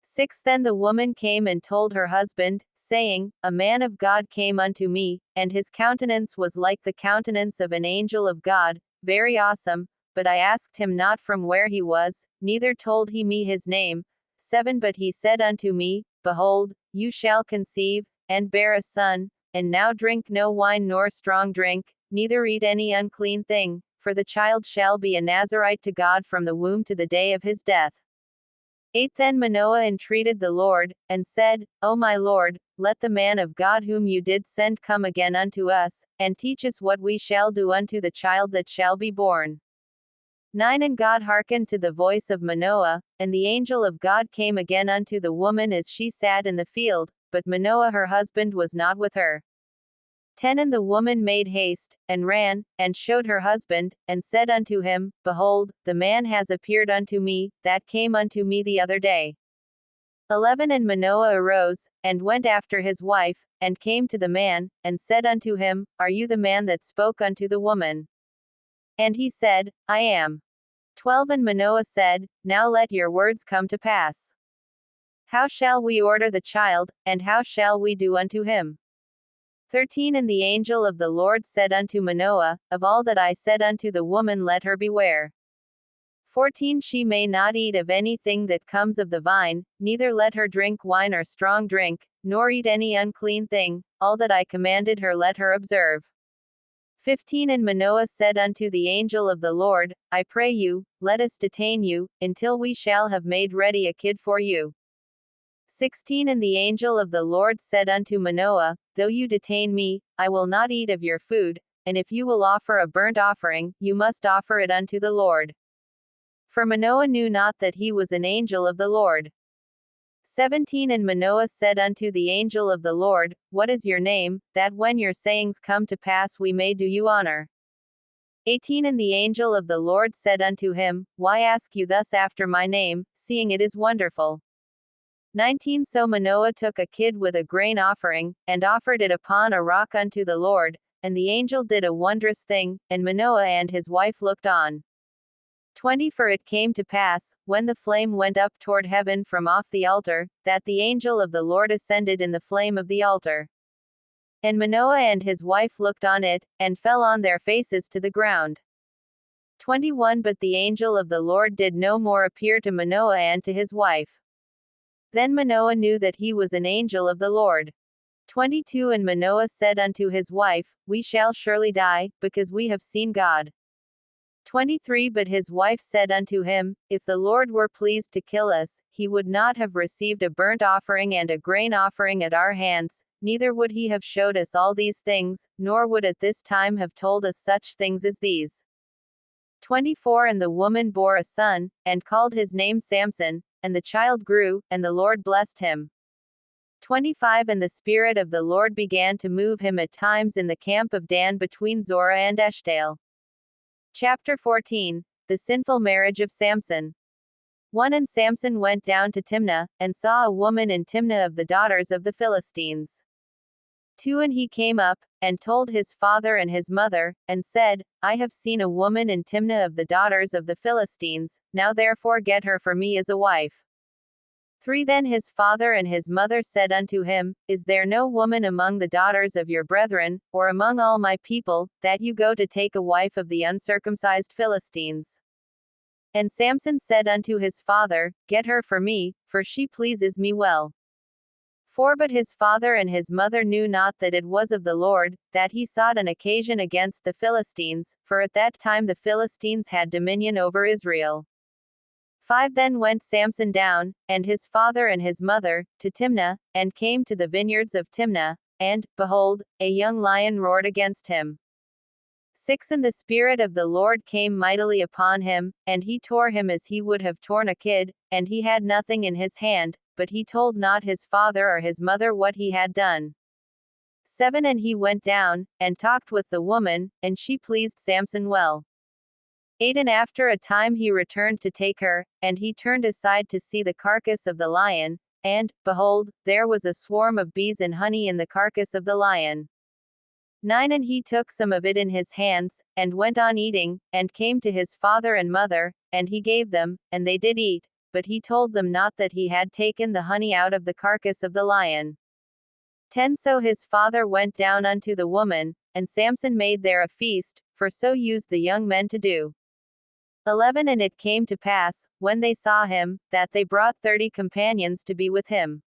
6 Then the woman came and told her husband, saying, A man of God came unto me, and his countenance was like the countenance of an angel of God, very awesome, but I asked him not from where he was, neither told he me his name. 7 But he said unto me, Behold, you shall conceive, and bear a son, and now drink no wine nor strong drink, neither eat any unclean thing, for the child shall be a Nazarite to God from the womb to the day of his death. 8 Then Manoah entreated the Lord, and said, O my Lord, let the man of God whom you did send come again unto us, and teach us what we shall do unto the child that shall be born. 9 And God hearkened to the voice of Manoah, and the angel of God came again unto the woman as she sat in the field, but Manoah her husband was not with her. 10 And the woman made haste, and ran, and showed her husband, and said unto him, Behold, the man has appeared unto me, that came unto me the other day. 11 And Manoah arose, and went after his wife, and came to the man, and said unto him, Are you the man that spoke unto the woman? And he said, I am. 12 And Manoah said, Now let your words come to pass. How shall we order the child, and how shall we do unto him? 13 And the angel of the Lord said unto Manoah, Of all that I said unto the woman let her beware. 14 She may not eat of anything that comes of the vine, neither let her drink wine or strong drink, nor eat any unclean thing, all that I commanded her let her observe. 15 And Manoah said unto the angel of the Lord, I pray you, let us detain you, until we shall have made ready a kid for you. 16 And the angel of the Lord said unto Manoah, Though you detain me, I will not eat of your food, and if you will offer a burnt offering, you must offer it unto the Lord. For Manoah knew not that he was an angel of the Lord. 17 And Manoah said unto the angel of the Lord, What is your name, that when your sayings come to pass we may do you honor? 18 And the angel of the Lord said unto him, Why ask you thus after my name, seeing it is wonderful? 19 So Manoah took a kid with a grain offering, and offered it upon a rock unto the Lord, and the angel did a wondrous thing, and Manoah and his wife looked on. 20 For it came to pass, when the flame went up toward heaven from off the altar, that the angel of the Lord ascended in the flame of the altar. And Manoah and his wife looked on it, and fell on their faces to the ground. 21 But the angel of the Lord did no more appear to Manoah and to his wife. Then Manoah knew that he was an angel of the Lord. 22 And Manoah said unto his wife, We shall surely die, because we have seen God. 23 But his wife said unto him, If the Lord were pleased to kill us, he would not have received a burnt offering and a grain offering at our hands, neither would he have showed us all these things, nor would at this time have told us such things as these. 24 And the woman bore a son, and called his name Samson, and the child grew, and the Lord blessed him. 25 And the Spirit of the Lord began to move him at times in the camp of Dan between Zorah and Eshtaol. Chapter 14. The sinful marriage of Samson. 1 And Samson went down to Timnah, and saw a woman in Timnah of the daughters of the Philistines. 2 And he came up, and told his father and his mother, and said, I have seen a woman in Timnah of the daughters of the Philistines, now therefore get her for me as a wife. 3 Then his father and his mother said unto him, Is there no woman among the daughters of your brethren, or among all my people, that you go to take a wife of the uncircumcised Philistines? And Samson said unto his father, Get her for me, for she pleases me well. 4 But his father and his mother knew not that it was of the Lord, that he sought an occasion against the Philistines, for at that time the Philistines had dominion over Israel. 5 Then went Samson down, and his father and his mother, to Timnah, and came to the vineyards of Timnah, and, behold, a young lion roared against him. 6 And the Spirit of the Lord came mightily upon him, and he tore him as he would have torn a kid, and he had nothing in his hand, but he told not his father or his mother what he had done. 7 And he went down, and talked with the woman, and she pleased Samson well. 8 And after a time he returned to take her, and he turned aside to see the carcass of the lion, and, behold, there was a swarm of bees and honey in the carcass of the lion. 9 And he took some of it in his hands, and went on eating, and came to his father and mother, and he gave them, and they did eat, but he told them not that he had taken the honey out of the carcass of the lion. 10 So his father went down unto the woman, and Samson made there a feast, for so used the young men to do. 11 And it came to pass, when they saw him, that they brought 30 companions to be with him.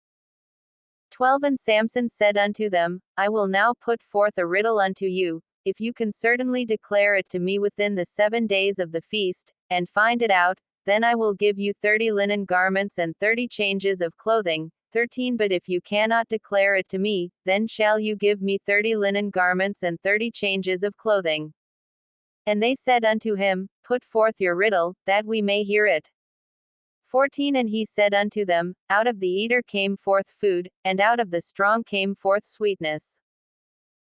12 And Samson said unto them, I will now put forth a riddle unto you, if you can certainly declare it to me within the 7 days of the feast, and find it out, then I will give you 30 linen garments and 30 changes of clothing. 13 But if you cannot declare it to me, then shall you give me 30 linen garments and 30 changes of clothing. And they said unto him, Put forth your riddle, that we may hear it. 14 And he said unto them, Out of the eater came forth food, and out of the strong came forth sweetness.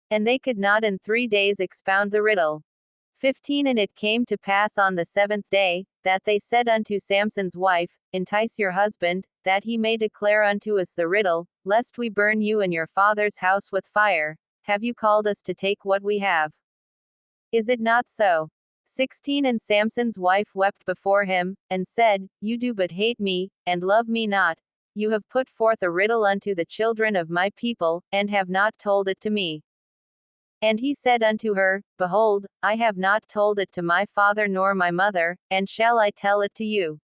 And they could not in 3 days expound the riddle. 15 And it came to pass on the 7th day, that they said unto Samson's wife, Entice your husband, that he may declare unto us the riddle, lest we burn you and your father's house with fire. Have you called us to take what we have? Is it not so? 16 And Samson's wife wept before him, and said, You do but hate me, and love me not. You have put forth a riddle unto the children of my people, and have not told it to me. And he said unto her, Behold, I have not told it to my father nor my mother, and shall I tell it to you?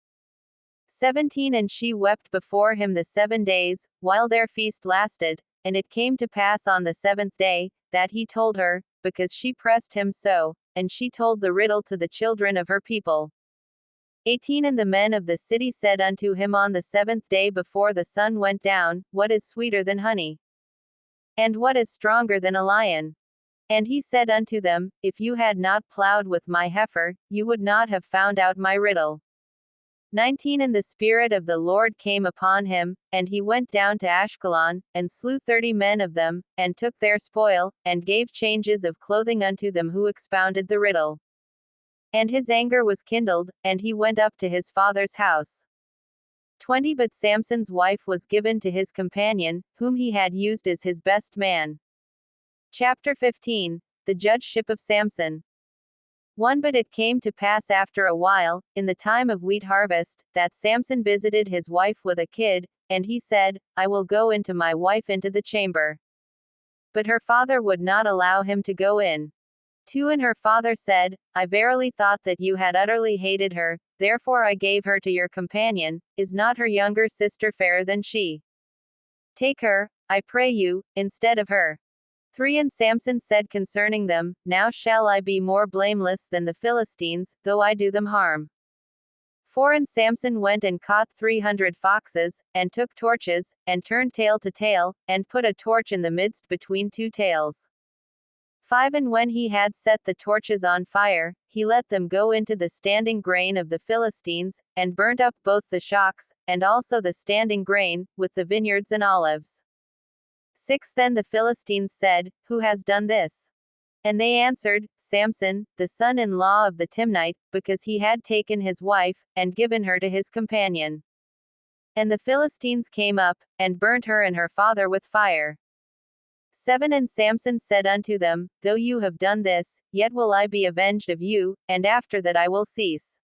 17 And she wept before him the 7 days, while their feast lasted, and it came to pass on the 7th day, that he told her, because she pressed him so, and she told the riddle to the children of her people. 18 And the men of the city said unto him on the 7th day before the sun went down, What is sweeter than honey? And what is stronger than a lion? And he said unto them, If you had not plowed with my heifer, you would not have found out my riddle. 19 And the Spirit of the Lord came upon him, and he went down to Ashkelon, and slew 30 men of them, and took their spoil, and gave changes of clothing unto them who expounded the riddle. And his anger was kindled, and he went up to his father's house. 20 But Samson's wife was given to his companion, whom he had used as his best man. Chapter 15. The Judgeship of Samson. 1 But it came to pass after a while, in the time of wheat harvest, that Samson visited his wife with a kid, and he said, I will go into my wife into the chamber. But her father would not allow him to go in. 2 And her father said, I verily thought that you had utterly hated her, therefore I gave her to your companion. Is not her younger sister fairer than she? Take her, I pray you, instead of her. 3 And Samson said concerning them, Now shall I be more blameless than the Philistines, though I do them harm. 4 And Samson went and caught 300 foxes, and took torches, and turned tail to tail, and put a torch in the midst between two tails. 5 And when he had set the torches on fire, he let them go into the standing grain of the Philistines, and burnt up both the shocks, and also the standing grain, with the vineyards and olives. 6 Then the Philistines said, Who has done this? And they answered, Samson, the son-in-law of the Timnite, because he had taken his wife, and given her to his companion. And the Philistines came up, and burnt her and her father with fire. 7 And Samson said unto them, Though you have done this, yet will I be avenged of you, and after that I will cease.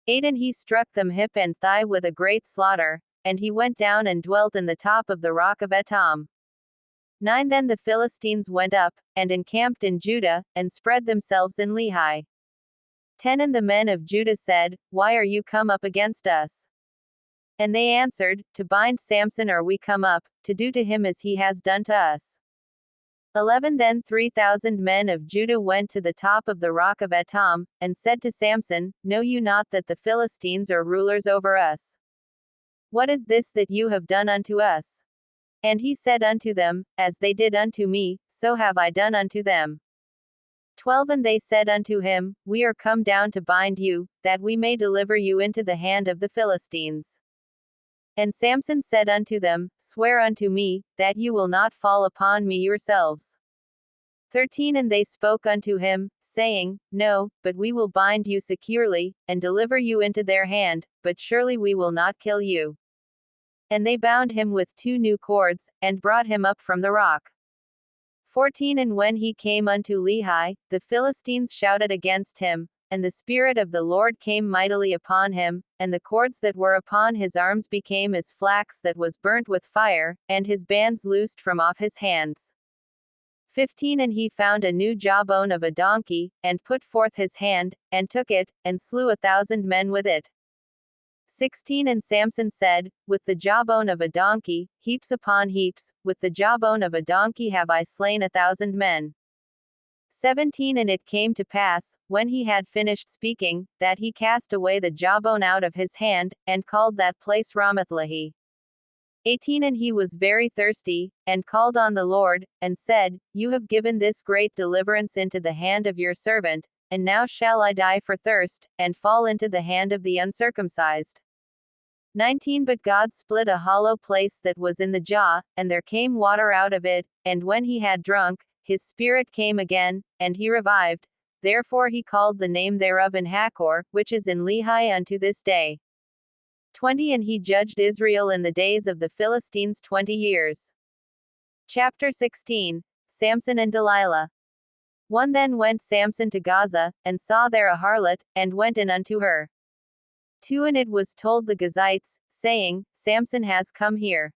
8 And he struck them hip and thigh with a great slaughter, and he went down and dwelt in the top of the rock of Etam. 9 Then the Philistines went up, and encamped in Judah, and spread themselves in Lehi. 10 And the men of Judah said, Why are you come up against us? And they answered, To bind Samson are we come up, to do to him as he has done to us. 11 Then 3,000 men of Judah went to the top of the rock of Etam, and said to Samson, Know you not that the Philistines are rulers over us? What is this that you have done unto us? And he said unto them, As they did unto me, so have I done unto them. 12 And they said unto him, We are come down to bind you, that we may deliver you into the hand of the Philistines. And Samson said unto them, Swear unto me, that you will not fall upon me yourselves. 13 And they spoke unto him, saying, No, but we will bind you securely, and deliver you into their hand, but surely we will not kill you. And they bound him with 2 new cords, and brought him up from the rock. 14 And when he came unto Lehi, the Philistines shouted against him, and the Spirit of the Lord came mightily upon him, and the cords that were upon his arms became as flax that was burnt with fire, and his bands loosed from off his hands. 15 And he found a new jawbone of a donkey, and put forth his hand, and took it, and slew 1,000 men with it. 16 And Samson said, With the jawbone of a donkey, heaps upon heaps, with the jawbone of a donkey have I slain 1,000 men. 17 And it came to pass, when he had finished speaking, that he cast away the jawbone out of his hand, and called that place Ramathlehi. 18 And he was very thirsty, and called on the Lord, and said, You have given this great deliverance into the hand of your servant, and now shall I die for thirst, and fall into the hand of the uncircumcised. 19 But God split a hollow place that was in the jaw, and there came water out of it, and when he had drunk, his spirit came again, and he revived. Therefore he called the name thereof in Hakor, which is in Lehi unto this day. 20 And he judged Israel in the days of the Philistines 20 years. Chapter 16. Samson and Delilah. 1 Then went Samson to Gaza, and saw there a harlot, and went in unto her. 2 And it was told the Gazites, saying, Samson has come here.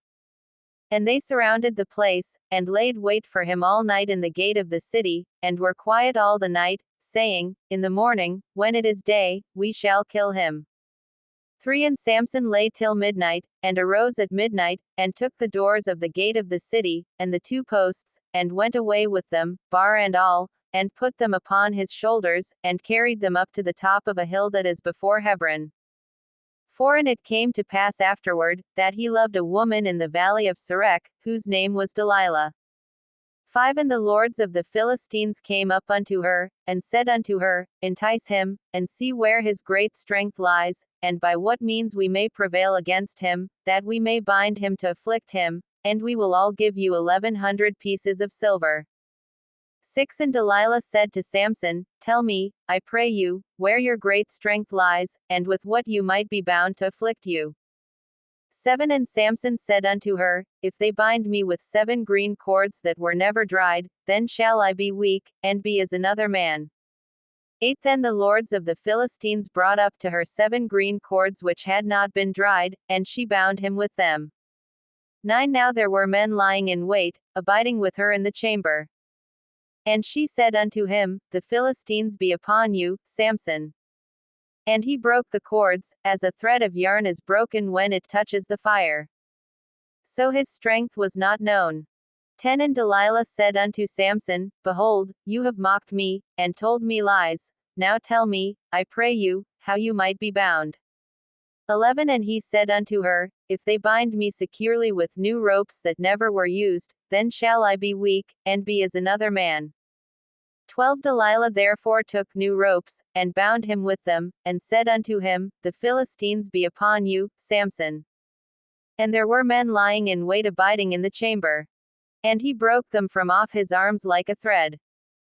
And they surrounded the place, and laid wait for him all night in the gate of the city, and were quiet all the night, saying, In the morning, when it is day, we shall kill him. 3 And Samson lay till midnight, and arose at midnight, and took the doors of the gate of the city, and the 2 posts, and went away with them, bar and all, and put them upon his shoulders, and carried them up to the top of a hill that is before Hebron. 4 And it came to pass afterward, that he loved a woman in the valley of Sorek, whose name was Delilah. 5 And the lords of the Philistines came up unto her, and said unto her, Entice him, and see where his great strength lies, and by what means we may prevail against him, that we may bind him to afflict him, and we will all give you 1,100 pieces of silver. 6 And Delilah said to Samson, Tell me, I pray you, where your great strength lies, and with what you might be bound to afflict you. 7 And Samson said unto her, If they bind me with 7 green cords that were never dried, then shall I be weak, and be as another man. 8 Then the lords of the Philistines brought up to her 7 green cords which had not been dried, and she bound him with them. 9 Now there were men lying in wait, abiding with her in the chamber. And she said unto him, The Philistines be upon you, Samson. And he broke the cords, as a thread of yarn is broken when it touches the fire. So his strength was not known. 10 And Delilah said unto Samson, Behold, you have mocked me, and told me lies. Now tell me, I pray you, how you might be bound. 11 And he said unto her, If they bind me securely with new ropes that never were used, then shall I be weak, and be as another man. 12 Delilah therefore took new ropes, and bound him with them, and said unto him, The Philistines be upon you, Samson. And there were men lying in wait abiding in the chamber. And he broke them from off his arms like a thread.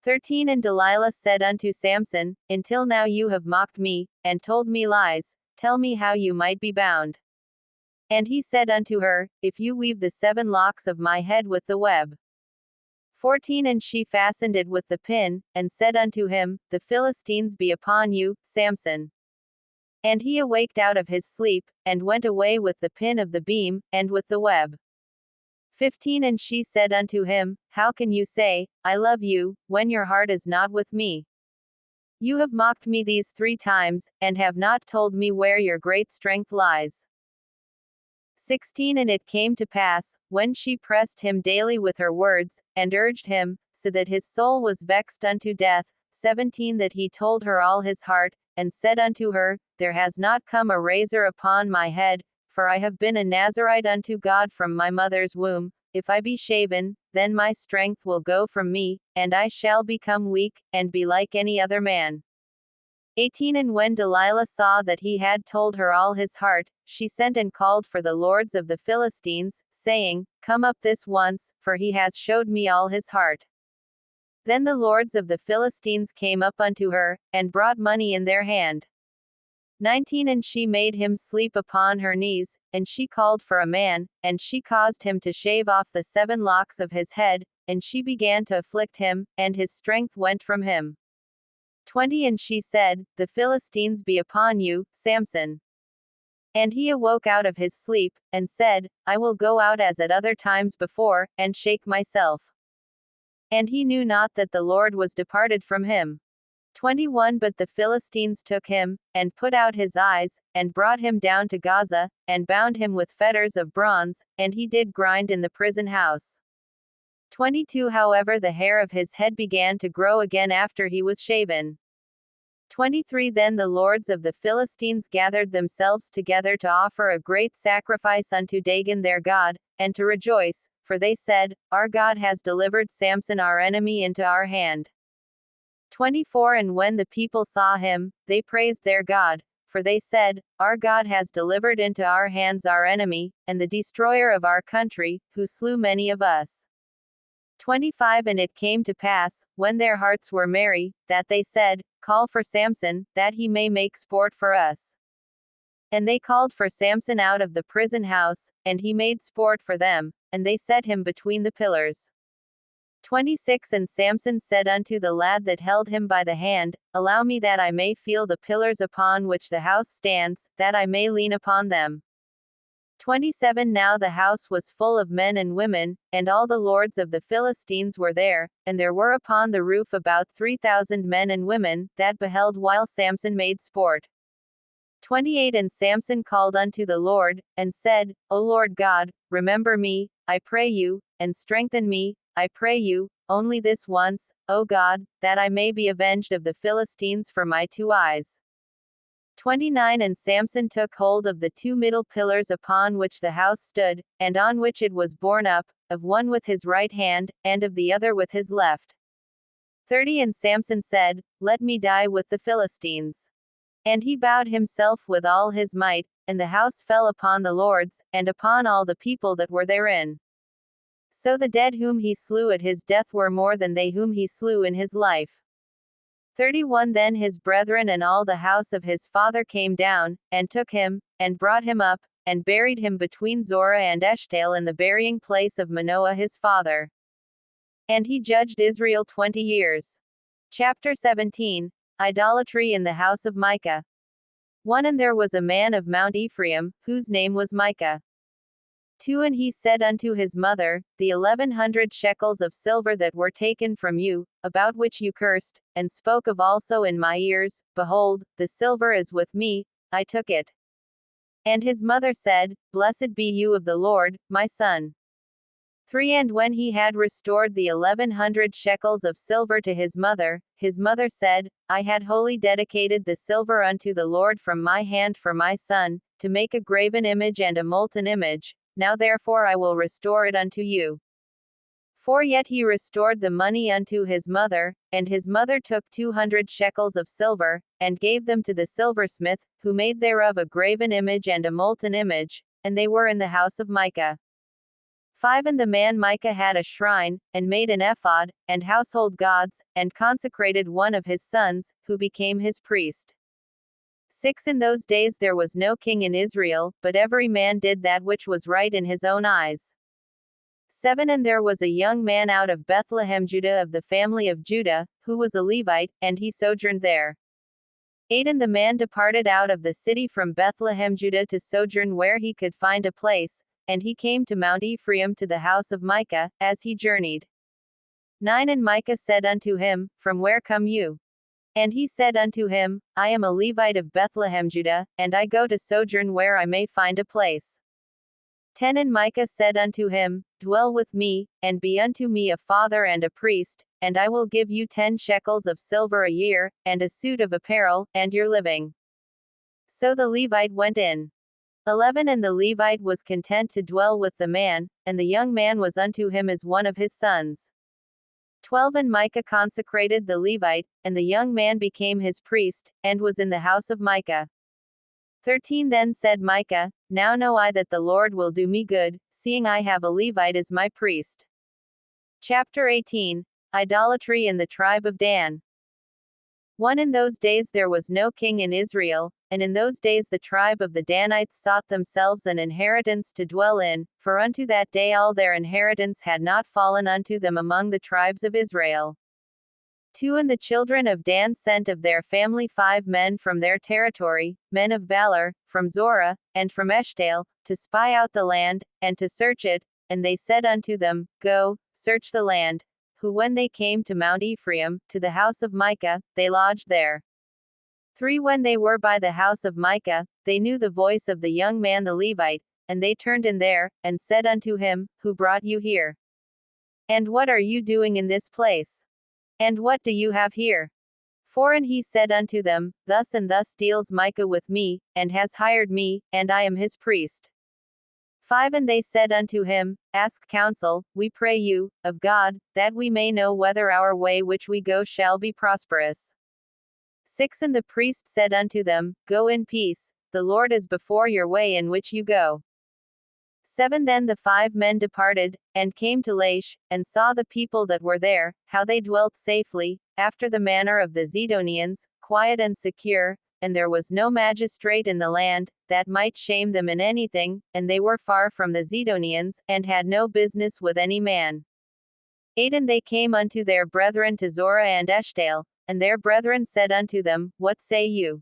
13 And Delilah said unto Samson, Until now you have mocked me, and told me lies, tell me how you might be bound. And he said unto her, If you weave the 7 locks of my head with the web. 14 And she fastened it with the pin, and said unto him, The Philistines be upon you, Samson. And he awaked out of his sleep, and went away with the pin of the beam, and with the web. 15 And she said unto him, How can you say, I love you, when your heart is not with me? You have mocked me these 3 times, and have not told me where your great strength lies. 16 And it came to pass, when she pressed him daily with her words, and urged him, so that his soul was vexed unto death. 17 That he told her all his heart, and said unto her, There has not come a razor upon my head, for I have been a Nazarite unto God from my mother's womb. If I be shaven, then my strength will go from me, and I shall become weak, and be like any other man. 18 And when Delilah saw that he had told her all his heart, she sent and called for the lords of the Philistines, saying, Come up this once, for he has showed me all his heart. Then the lords of the Philistines came up unto her, and brought money in their hand. 19 And she made him sleep upon her knees, and she called for a man, and she caused him to shave off the 7 locks of his head, and she began to afflict him, and his strength went from him. 20 And she said, The Philistines be upon you, Samson. And he awoke out of his sleep, and said, I will go out as at other times before, and shake myself. And he knew not that the Lord was departed from him. 21 But the Philistines took him, and put out his eyes, and brought him down to Gaza, and bound him with fetters of bronze, and he did grind in the prison house. 22 However the hair of his head began to grow again after he was shaven. 23 Then the lords of the Philistines gathered themselves together to offer a great sacrifice unto Dagon their god, and to rejoice, for they said, Our God has delivered Samson our enemy into our hand. 24 And when the people saw him, they praised their God, for they said, Our God has delivered into our hands our enemy, and the destroyer of our country, who slew many of us. 25 And it came to pass, when their hearts were merry, that they said, Call for Samson, that he may make sport for us. And they called for Samson out of the prison house, and he made sport for them, and they set him between the pillars. 26 And Samson said unto the lad that held him by the hand, Allow me that I may feel the pillars upon which the house stands, that I may lean upon them. 27 Now the house was full of men and women, and all the lords of the Philistines were there, and there were upon the roof about 3,000 men and women, that beheld while Samson made sport. 28 And Samson called unto the Lord, and said, O Lord God, remember me, I pray you, and strengthen me, I pray you, only this once, O God, that I may be avenged of the Philistines for my 2 eyes. 29 And Samson took hold of the 2 middle pillars upon which the house stood, and on which it was borne up, of one with his right hand, and of the other with his left. 30 And Samson said, Let me die with the Philistines. And he bowed himself with all his might, and the house fell upon the lords, and upon all the people that were therein. So the dead whom he slew at his death were more than they whom he slew in his life. 31 Then his brethren and all the house of his father came down, and took him, and brought him up, and buried him between Zorah and Eshtaol in the burying place of Manoah his father. And he judged Israel 20 years. Chapter 17. Idolatry in the house of Micah. 1 And there was a man of Mount Ephraim, whose name was Micah. 2. And he said unto his mother, The 1100 shekels of silver that were taken from you, about which you cursed, and spoke of also in my ears, behold, the silver is with me, I took it. And his mother said, Blessed be you of the Lord, my son. 3. And when he had restored the 1100 shekels of silver to his mother said, I had wholly dedicated the silver unto the Lord from my hand for my son, to make a graven image and a molten image, now therefore I will restore it unto you. 4. Yet he restored the money unto his mother, and his mother took 200 shekels of silver, and gave them to the silversmith, who made thereof a graven image and a molten image, and they were in the house of Micah. 5. And the man Micah had a shrine, and made an ephod, and household gods, and consecrated one of his sons, who became his priest. 6. In those days there was no king in Israel, but every man did that which was right in his own eyes. 7. And there was a young man out of Bethlehem Judah of the family of Judah, who was a Levite, and he sojourned there. 8. And the man departed out of the city from Bethlehem Judah to sojourn where he could find a place, and he came to Mount Ephraim to the house of Micah, as he journeyed. 9. And Micah said unto him, From where come you? And he said unto him, I am a Levite of Bethlehem Judah, and I go to sojourn where I may find a place. 10. And Micah said unto him, Dwell with me, and be unto me a father and a priest, and I will give you 10 shekels of silver a year, and a suit of apparel, and your living. So the Levite went in. 11. And the Levite was content to dwell with the man, and the young man was unto him as one of his sons. 12. And Micah consecrated the Levite, and the young man became his priest, and was in the house of Micah. 13. Then said Micah, Now know I that the Lord will do me good, seeing I have a Levite as my priest. Chapter 18. Idolatry in the tribe of Dan. 1. In those days there was no king in Israel, and in those days the tribe of the Danites sought themselves an inheritance to dwell in, for unto that day all their inheritance had not fallen unto them among the tribes of Israel. 2. And the children of Dan sent of their family 5 men from their territory, men of valor, from Zorah, and from Eshtaol, to spy out the land, and to search it, and they said unto them, Go, search the land. Who when they came to Mount Ephraim, to the house of Micah, they lodged there. 3. When they were by the house of Micah, they knew the voice of the young man the Levite, and they turned in there, and said unto him, Who brought you here? And what are you doing in this place? And what do you have here? 4. And he said unto them, Thus and thus deals Micah with me, and has hired me, and I am his priest. 5. And they said unto him, Ask counsel, we pray you, of God, that we may know whether our way which we go shall be prosperous. 6. And the priest said unto them, Go in peace, the Lord is before your way in which you go. 7. Then the 5 men departed, and came to Laish, and saw the people that were there, how they dwelt safely, after the manner of the Zidonians, quiet and secure, and there was no magistrate in the land, that might shame them in anything, and they were far from the Zidonians, and had no business with any man. 8. And they came unto their brethren to Zorah and Eshtaol, and their brethren said unto them, What say you?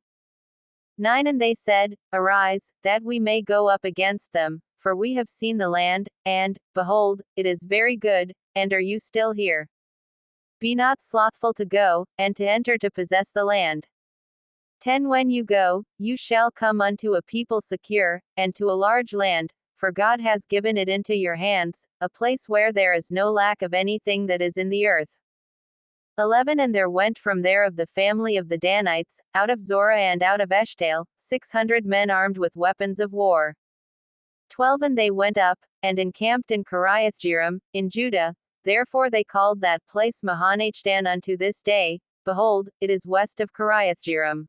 9. And they said, Arise, that we may go up against them, for we have seen the land, and, behold, it is very good, and are you still here? Be not slothful to go, and to enter to possess the land. 10. When you go, you shall come unto a people secure, and to a large land, for God has given it into your hands, a place where there is no lack of anything that is in the earth. 11. And there went from there of the family of the Danites, out of Zorah and out of Eshtaol, 600 men armed with weapons of war. 12. And they went up, and encamped in Kiriath-jearim, in Judah, therefore they called that place Mahanachdan unto this day, behold, it is west of Kiriath-jearim.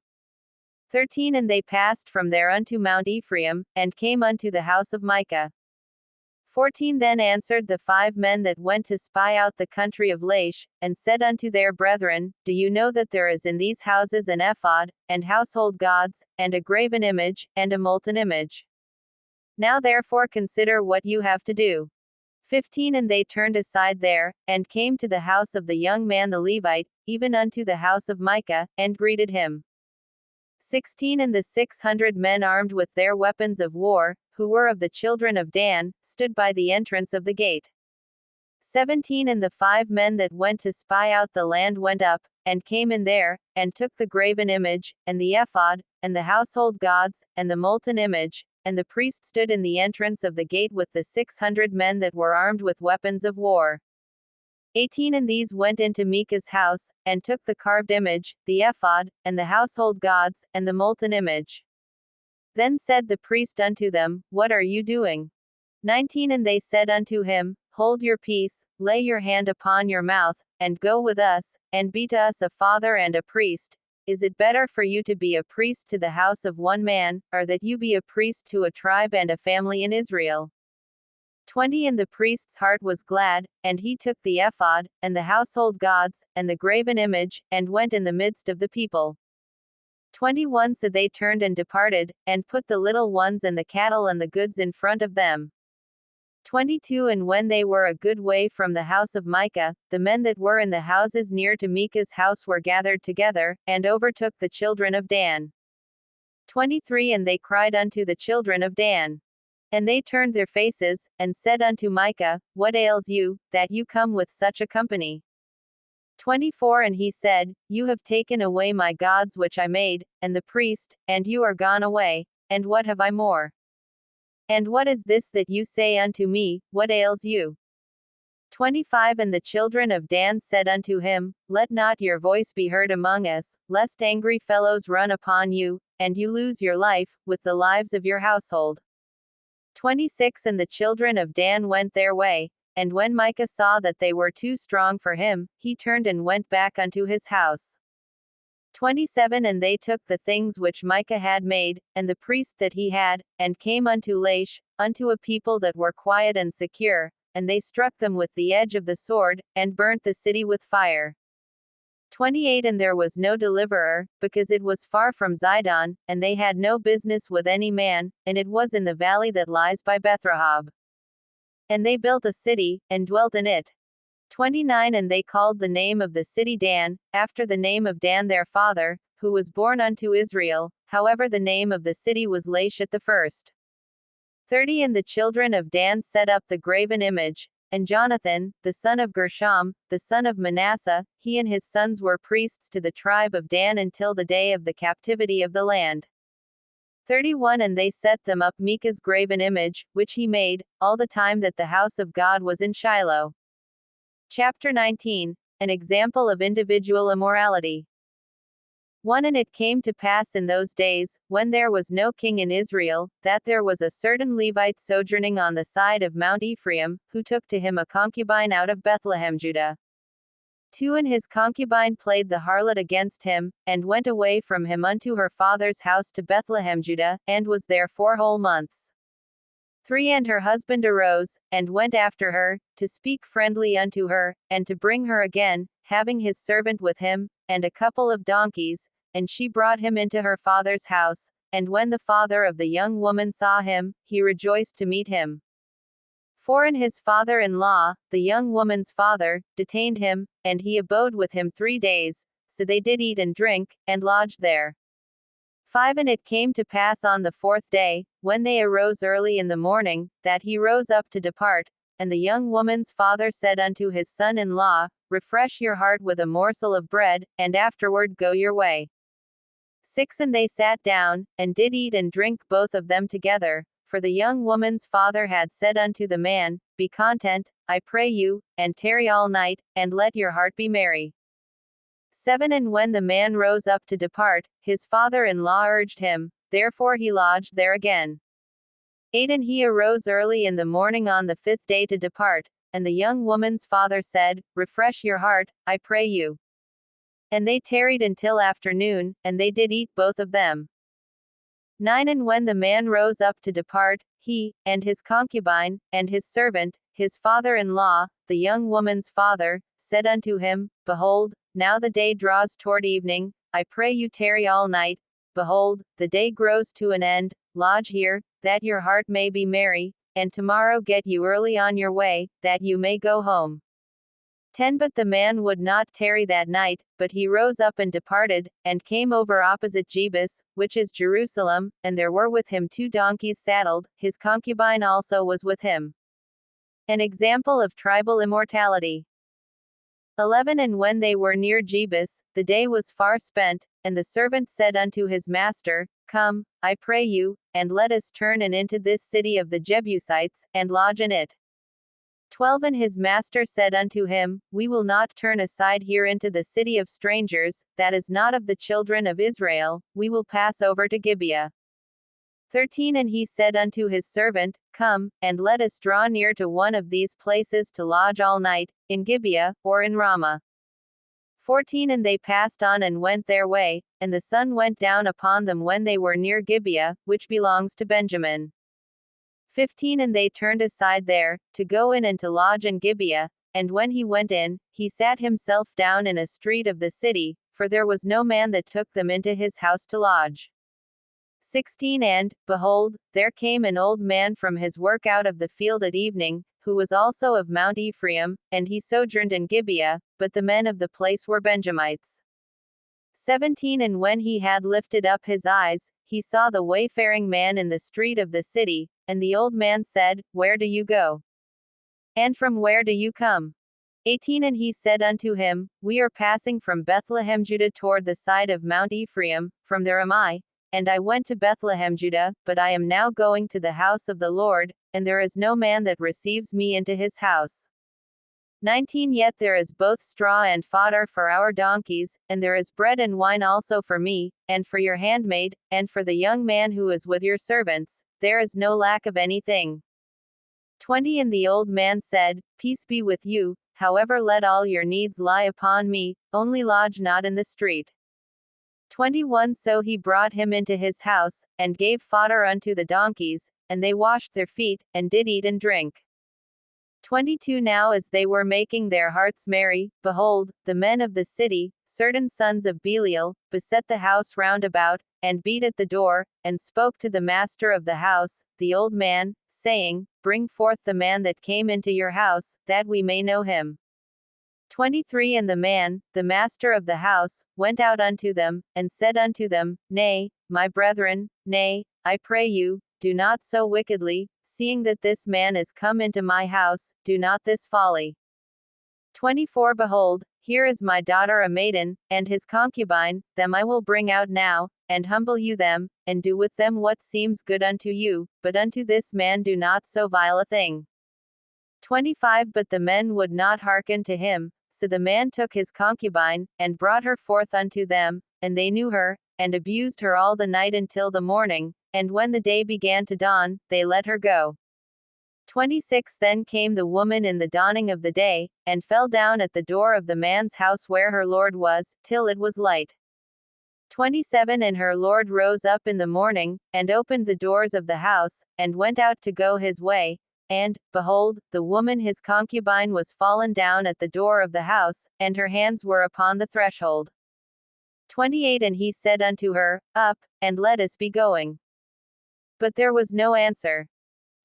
13. And they passed from there unto Mount Ephraim, and came unto the house of Micah. 14. Then answered the 5 men that went to spy out the country of Laish, and said unto their brethren, Do you know that there is in these houses an ephod, and household gods, and a graven image, and a molten image? Now therefore consider what you have to do. 15. And they turned aside there, and came to the house of the young man the Levite, even unto the house of Micah, and greeted him. 16 And the 600 men armed with their weapons of war, who were of the children of Dan, stood by the entrance of the gate. 17 And the 5 men that went to spy out the land went up, and came in there, and took the graven image, and the ephod, and the household gods, and the molten image, and the priest stood in the entrance of the gate with the 600 men that were armed with weapons of war. 18 And these went into Micah's house, and took the carved image, the ephod, and the household gods, and the molten image. Then said the priest unto them, What are you doing? 19 And they said unto him, Hold your peace, lay your hand upon your mouth, and go with us, and be to us a father and a priest. Is it better for you to be a priest to the house of one man, or that you be a priest to a tribe and a family in Israel? 20 And the priest's heart was glad, and he took the ephod, and the household gods, and the graven image, and went in the midst of the people. 21 So they turned and departed, and put the little ones and the cattle and the goods in front of them. 22 And when they were a good way from the house of Micah, the men that were in the houses near to Micah's house were gathered together, and overtook the children of Dan. 23 And they cried unto the children of Dan. And they turned their faces, and said unto Micah, What ails you, that you come with such a company? 24 And he said, You have taken away my gods which I made, and the priest, and you are gone away, and what have I more? And what is this that you say unto me, What ails you? 25 And the children of Dan said unto him, Let not your voice be heard among us, lest angry fellows run upon you, and you lose your life, with the lives of your household. 26 And the children of Dan went their way, and when Micah saw that they were too strong for him, he turned and went back unto his house. 27 And they took the things which Micah had made, and the priest that he had, and came unto Laish, unto a people that were quiet and secure, and they struck them with the edge of the sword, and burnt the city with fire. 28 And there was no deliverer, because it was far from Zidon, and they had no business with any man, and it was in the valley that lies by Bethrahab. And they built a city, and dwelt in it. 29 And they called the name of the city Dan, after the name of Dan their father, who was born unto Israel, however the name of the city was Laish at the first. 30 And the children of Dan set up the graven image, and Jonathan, the son of Gershom, the son of Manasseh, he and his sons were priests to the tribe of Dan until the day of the captivity of the land. 31 And they set them up Micah's graven image, which he made, all the time that the house of God was in Shiloh. Chapter 19. An example of individual immorality. 1 And it came to pass in those days, when there was no king in Israel, that there was a certain Levite sojourning on the side of Mount Ephraim, who took to him a concubine out of Bethlehem Judah. 2 And his concubine played the harlot against him, and went away from him unto her father's house to Bethlehem Judah, and was there 4 whole months. 3 And her husband arose, and went after her, to speak friendly unto her, and to bring her again, having his servant with him, and a couple of donkeys, and she brought him into her father's house, and when the father of the young woman saw him, he rejoiced to meet him. 4 And his father-in-law, the young woman's father, detained him, and he abode with him 3 days, so they did eat and drink, and lodged there. 5 And it came to pass on the 4th day, when they arose early in the morning, that he rose up to depart, and the young woman's father said unto his son-in-law, Refresh your heart with a morsel of bread, and afterward go your way. 6 And they sat down, and did eat and drink both of them together, for the young woman's father had said unto the man, Be content, I pray you, and tarry all night, and let your heart be merry. 7 And when the man rose up to depart, his father-in-law urged him, therefore he lodged there again. 8 And he arose early in the morning on the 5th day to depart, and the young woman's father said, Refresh your heart, I pray you. And they tarried until afternoon, and they did eat both of them. 9 And when the man rose up to depart, he, and his concubine, and his servant, his father-in-law, the young woman's father, said unto him, Behold, now the day draws toward evening, I pray you tarry all night. Behold, the day grows to an end, lodge here, that your heart may be merry, and tomorrow get you early on your way, that you may go home. 10 But the man would not tarry that night, but he rose up and departed, and came over opposite Jebus, which is Jerusalem, and there were with him 2 donkeys saddled, his concubine also was with him. An example of tribal immortality. 11 And when they were near Jebus, the day was far spent, and the servant said unto his master, Come, I pray you, and let us turn in into this city of the Jebusites, and lodge in it. 12 And his master said unto him, We will not turn aside here into the city of strangers, that is not of the children of Israel, we will pass over to Gibeah. 13 And he said unto his servant, Come, and let us draw near to one of these places to lodge all night, in Gibeah, or in Ramah. 14 And they passed on and went their way, and the sun went down upon them when they were near Gibeah, which belongs to Benjamin. 15 And they turned aside there, to go in and to lodge in Gibeah, and when he went in, he sat himself down in a street of the city, for there was no man that took them into his house to lodge. 16 And, behold, there came an old man from his work out of the field at evening, who was also of Mount Ephraim, and he sojourned in Gibeah, but the men of the place were Benjamites. 17 And when he had lifted up his eyes, he saw the wayfaring man in the street of the city, and the old man said, Where do you go? And from where do you come? 18 And he said unto him, We are passing from Bethlehem Judah toward the side of Mount Ephraim, from there am I, and I went to Bethlehem Judah, but I am now going to the house of the Lord, and there is no man that receives me into his house. 19 Yet there is both straw and fodder for our donkeys, and there is bread and wine also for me, and for your handmaid, and for the young man who is with your servants, there is no lack of anything. 20 And the old man said, Peace be with you, however let all your needs lie upon me, only lodge not in the street. 21 So he brought him into his house, and gave fodder unto the donkeys, and they washed their feet, and did eat and drink. 22 Now as they were making their hearts merry, behold, the men of the city, certain sons of Belial, beset the house round about, and beat at the door, and spoke to the master of the house, the old man, saying, Bring forth the man that came into your house, that we may know him. 23 And the man, the master of the house, went out unto them, and said unto them, Nay, my brethren, nay, I pray you, do not so wickedly, seeing that this man is come into my house, do not this folly. 24 Behold, here is my daughter a maiden, and his concubine, them I will bring out now, and humble you them, and do with them what seems good unto you, but unto this man do not so vile a thing. 25 But the men would not hearken to him, so the man took his concubine, and brought her forth unto them, and they knew her, and abused her all the night until the morning, and when the day began to dawn, they let her go. 26 Then came the woman in the dawning of the day, and fell down at the door of the man's house where her lord was, till it was light. 27 And her lord rose up in the morning, and opened the doors of the house, and went out to go his way, and, behold, the woman his concubine was fallen down at the door of the house, and her hands were upon the threshold. 28 And he said unto her, Up, and let us be going. But there was no answer.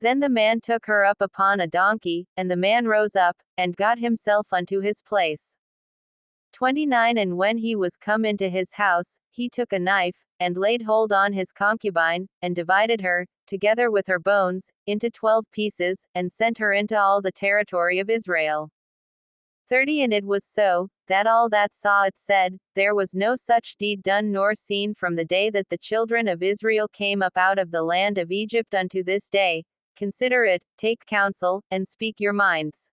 Then the man took her up upon a donkey, and the man rose up, and got himself unto his place. 29 And when he was come into his house, he took a knife, and laid hold on his concubine, and divided her, together with her bones, into 12 pieces, and sent her into all the territory of Israel. 30 And it was so, that all that saw it said, There was no such deed done nor seen from the day that the children of Israel came up out of the land of Egypt unto this day. Consider it, take counsel, and speak your minds.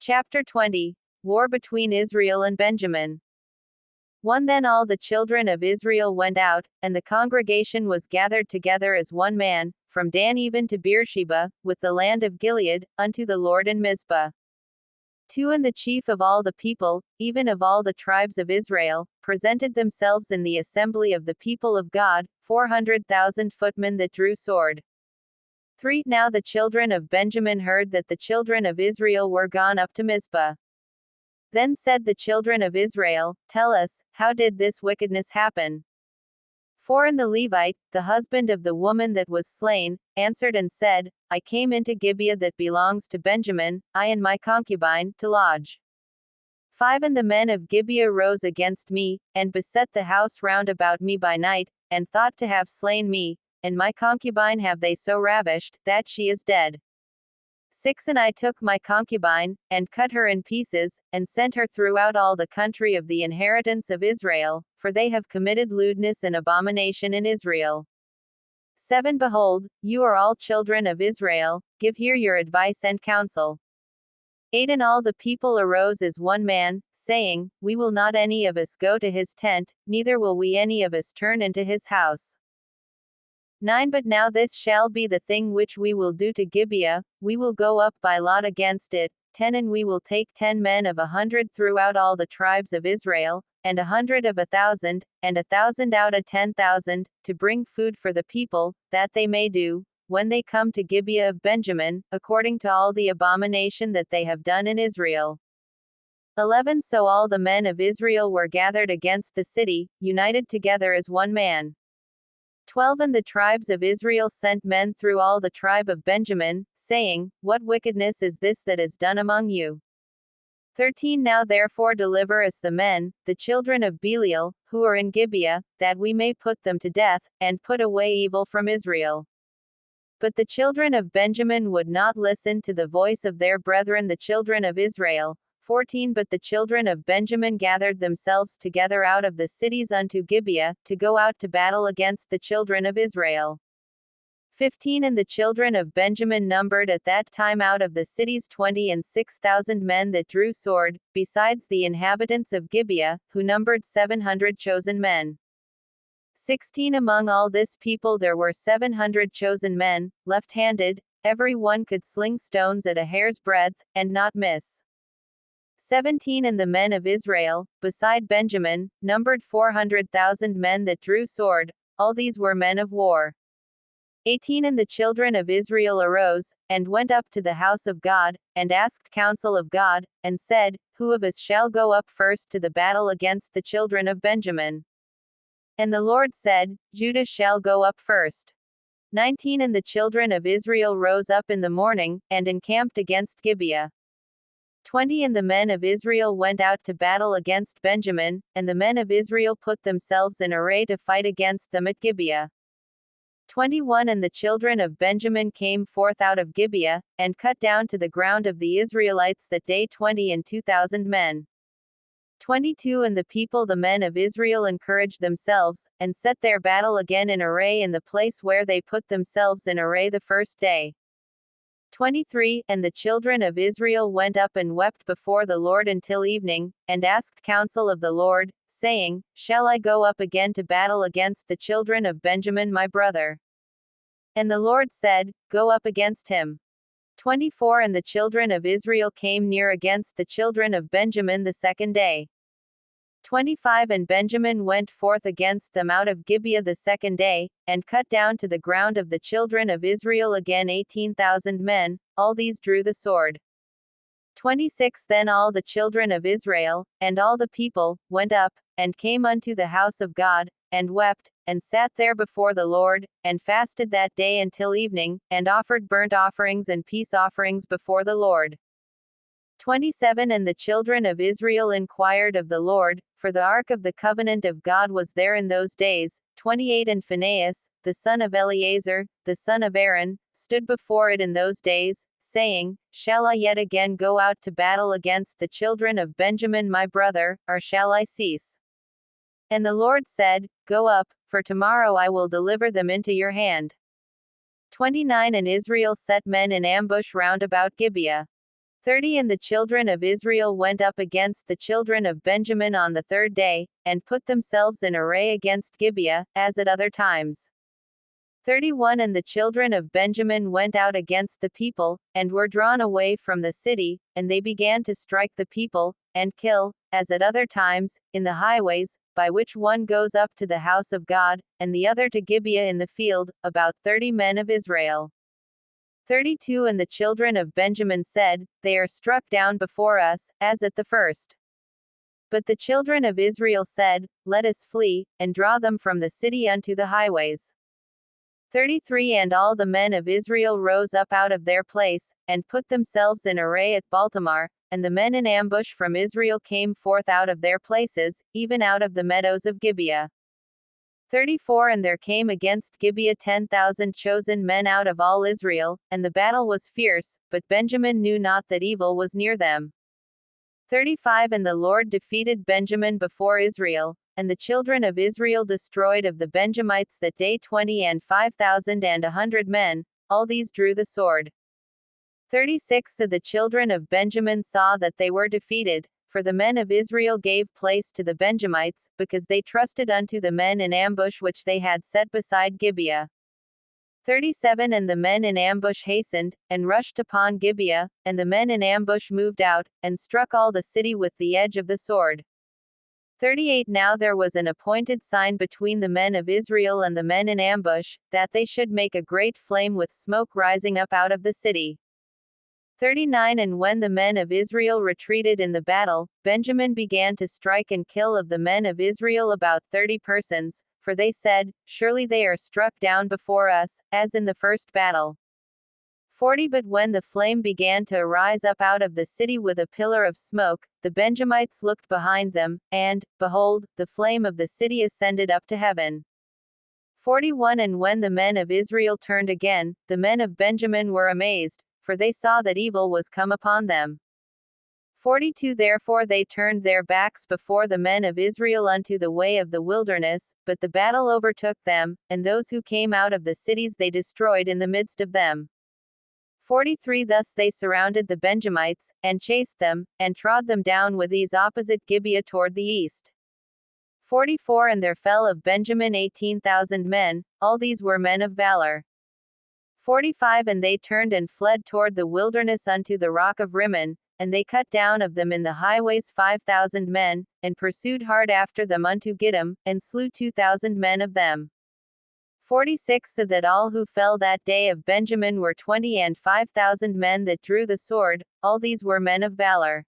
Chapter 20. War between Israel and Benjamin. 1 Then all the children of Israel went out, and the congregation was gathered together as one man, from Dan even to Beersheba, with the land of Gilead, unto the Lord in Mizpah. 2 And the chief of all the people, even of all the tribes of Israel, presented themselves in the assembly of the people of God, 400,000 footmen that drew sword. 3 Now the children of Benjamin heard that the children of Israel were gone up to Mizpah. Then said the children of Israel, Tell us, how did this wickedness happen? 4 And the Levite, the husband of the woman that was slain, answered and said, I came into Gibeah that belongs to Benjamin, I and my concubine, to lodge. 5 And the men of Gibeah rose against me, and beset the house round about me by night, and thought to have slain me, and my concubine have they so ravished, that she is dead. 6 And I took my concubine, and cut her in pieces, and sent her throughout all the country of the inheritance of Israel, for they have committed lewdness and abomination in Israel. 7 Behold, you are all children of Israel, give here your advice and counsel. 8 And all the people arose as one man, saying, We will not any of us go to his tent, neither will we any of us turn into his house. 9 But now this shall be the thing which we will do to Gibeah, we will go up by lot against it. 10 And we will take 10 men of 100 throughout all the tribes of Israel, and 100 of 1,000, and 1,000 out of 10,000, to bring food for the people, that they may do, when they come to Gibeah of Benjamin, according to all the abomination that they have done in Israel. 11 So all the men of Israel were gathered against the city, united together as one man. 12 And the tribes of Israel sent men through all the tribe of Benjamin, saying, What wickedness is this that is done among you? 13 Now therefore deliver us the men, the children of Belial, who are in Gibeah, that we may put them to death, and put away evil from Israel. But the children of Benjamin would not listen to the voice of their brethren the children of Israel. 14 But the children of Benjamin gathered themselves together out of the cities unto Gibeah, to go out to battle against the children of Israel. 15 And the children of Benjamin numbered at that time out of the cities 26,000 men that drew sword, besides the inhabitants of Gibeah, who numbered 700 chosen men. 16 Among all this people there were 700 chosen men, left-handed, every one could sling stones at a hair's breadth, and not miss. 17 And the men of Israel, beside Benjamin, numbered 400,000 men that drew sword, all these were men of war. 18 And the children of Israel arose, and went up to the house of God, and asked counsel of God, and said, Who of us shall go up first to the battle against the children of Benjamin? And the Lord said, Judah shall go up first. 19 And the children of Israel rose up in the morning, and encamped against Gibeah. 20 And the men of Israel went out to battle against Benjamin, and the men of Israel put themselves in array to fight against them at Gibeah. 21 And the children of Benjamin came forth out of Gibeah, and cut down to the ground of the Israelites that day 22,000 men. 22 And the people the men of Israel encouraged themselves, and set their battle again in array in the place where they put themselves in array the first day. 23 And the children of Israel went up and wept before the Lord until evening, and asked counsel of the Lord, saying, Shall I go up again to battle against the children of Benjamin my brother? And the Lord said, Go up against him. 24 And the children of Israel came near against the children of Benjamin the second day. 25 And Benjamin went forth against them out of Gibeah the second day, and cut down to the ground of the children of Israel again 18,000 men, all these drew the sword. 26 Then all the children of Israel, and all the people, went up, and came unto the house of God, and wept, and sat there before the Lord, and fasted that day until evening, and offered burnt offerings and peace offerings before the Lord. 27 And the children of Israel inquired of the Lord, for the ark of the covenant of God was there in those days. 28 And Phinehas, the son of Eleazar, the son of Aaron, stood before it in those days, saying, Shall I yet again go out to battle against the children of Benjamin my brother, or shall I cease? And the Lord said, Go up, for tomorrow I will deliver them into your hand. 29 And Israel set men in ambush round about Gibeah. 30 And the children of Israel went up against the children of Benjamin on the third day, and put themselves in array against Gibeah, as at other times. 31 And the children of Benjamin went out against the people, and were drawn away from the city, and they began to strike the people, and kill, as at other times, in the highways, by which one goes up to the house of God, and the other to Gibeah in the field, about 30 men of Israel. 32 And the children of Benjamin said, They are struck down before us, as at the first. But the children of Israel said, Let us flee, and draw them from the city unto the highways. 33 And all the men of Israel rose up out of their place, and put themselves in array at Baltamar, and the men in ambush from Israel came forth out of their places, even out of the meadows of Gibeah. 34 And there came against Gibeah 10,000 chosen men out of all Israel, and the battle was fierce, but Benjamin knew not that evil was near them. 35 And the Lord defeated Benjamin before Israel, and the children of Israel destroyed of the Benjamites that day 20 and 5,100 men, all these drew the sword. 36 So the children of Benjamin saw that they were defeated, for the men of Israel gave place to the Benjamites, because they trusted unto the men in ambush which they had set beside Gibeah. 37 And the men in ambush hastened, and rushed upon Gibeah, and the men in ambush moved out, and struck all the city with the edge of the sword. 38 Now there was an appointed sign between the men of Israel and the men in ambush, that they should make a great flame with smoke rising up out of the city. 39 And when the men of Israel retreated in the battle, Benjamin began to strike and kill of the men of Israel about 30 persons, for they said, Surely they are struck down before us, as in the first battle. 40 But when the flame began to arise up out of the city with a pillar of smoke, the Benjamites looked behind them, and, behold, the flame of the city ascended up to heaven. 41 And when the men of Israel turned again, the men of Benjamin were amazed, for they saw that evil was come upon them. 42 Therefore they turned their backs before the men of Israel unto the way of the wilderness, but the battle overtook them, and those who came out of the cities they destroyed in the midst of them. 43 Thus they surrounded the Benjamites, and chased them, and trod them down with ease opposite Gibeah toward the east. 44 And there fell of Benjamin 18,000 men, all these were men of valor. 45 And they turned and fled toward the wilderness unto the rock of Rimmon, and they cut down of them in the highways 5,000 men, and pursued hard after them unto Gittim, and slew 2,000 men of them. 46 So that all who fell that day of Benjamin were 20 and 5,000 men that drew the sword, all these were men of valor.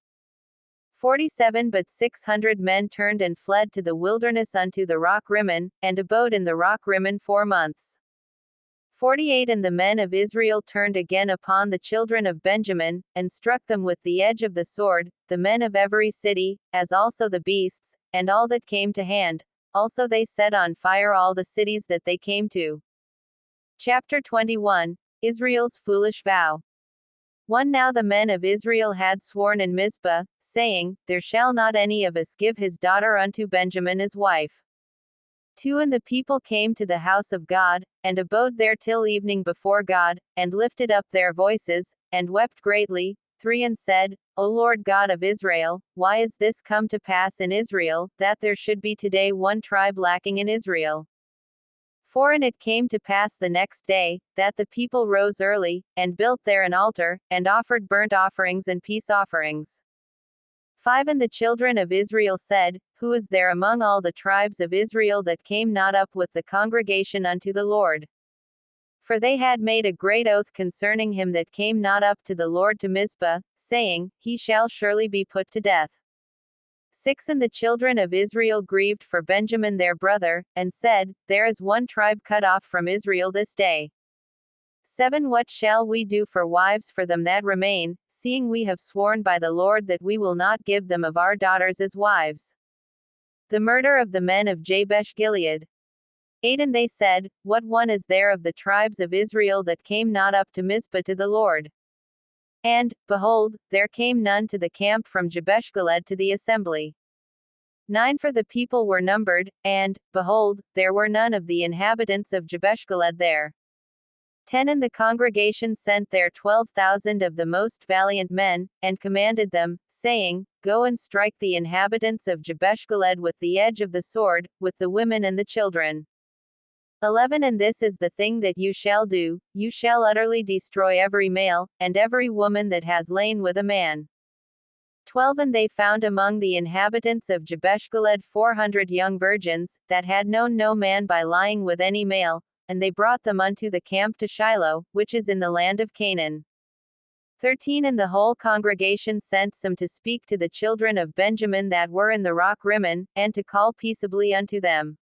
47 But 600 men turned and fled to the wilderness unto the rock Rimmon, and abode in the rock Rimmon 4 months. 48 And the men of Israel turned again upon the children of Benjamin, and struck them with the edge of the sword, the men of every city, as also the beasts, and all that came to hand. Also they set on fire all the cities that they came to. Chapter 21 Israel's foolish vow. 1 Now the men of Israel had sworn in Mizpah, saying, There shall not any of us give his daughter unto Benjamin as wife. 2 And the people came to the house of God, and abode there till evening before God, and lifted up their voices, and wept greatly. 3 And said, O Lord God of Israel, why is this come to pass in Israel, that there should be today one tribe lacking in Israel? 4 And it came to pass the next day, that the people rose early, and built there an altar, and offered burnt offerings and peace offerings. 5 And the children of Israel said, Who is there among all the tribes of Israel that came not up with the congregation unto the Lord? For they had made a great oath concerning him that came not up to the Lord to Mizpah, saying, He shall surely be put to death. 6 And the children of Israel grieved for Benjamin their brother, and said, There is one tribe cut off from Israel this day. 7 What shall we do for wives for them that remain, seeing we have sworn by the Lord that we will not give them of our daughters as wives? The murder of the men of Jabesh Gilead. 8 And they said, What one is there of the tribes of Israel that came not up to Mizpah to the Lord? And, behold, there came none to the camp from Jabesh Gilead to the assembly. 9 For the people were numbered, and, behold, there were none of the inhabitants of Jabesh Gilead there. 10 And the congregation sent there 12,000 of the most valiant men, and commanded them, saying, Go and strike the inhabitants of Jabesh Gilead with the edge of the sword, with the women and the children. 11 And this is the thing that you shall do, you shall utterly destroy every male, and every woman that has lain with a man. 12 And they found among the inhabitants of Jabesh Gilead 400 young virgins, that had known no man by lying with any male, and they brought them unto the camp to Shiloh, which is in the land of Canaan. 13 And the whole congregation sent some to speak to the children of Benjamin that were in the rock Rimmon, and to call peaceably unto them.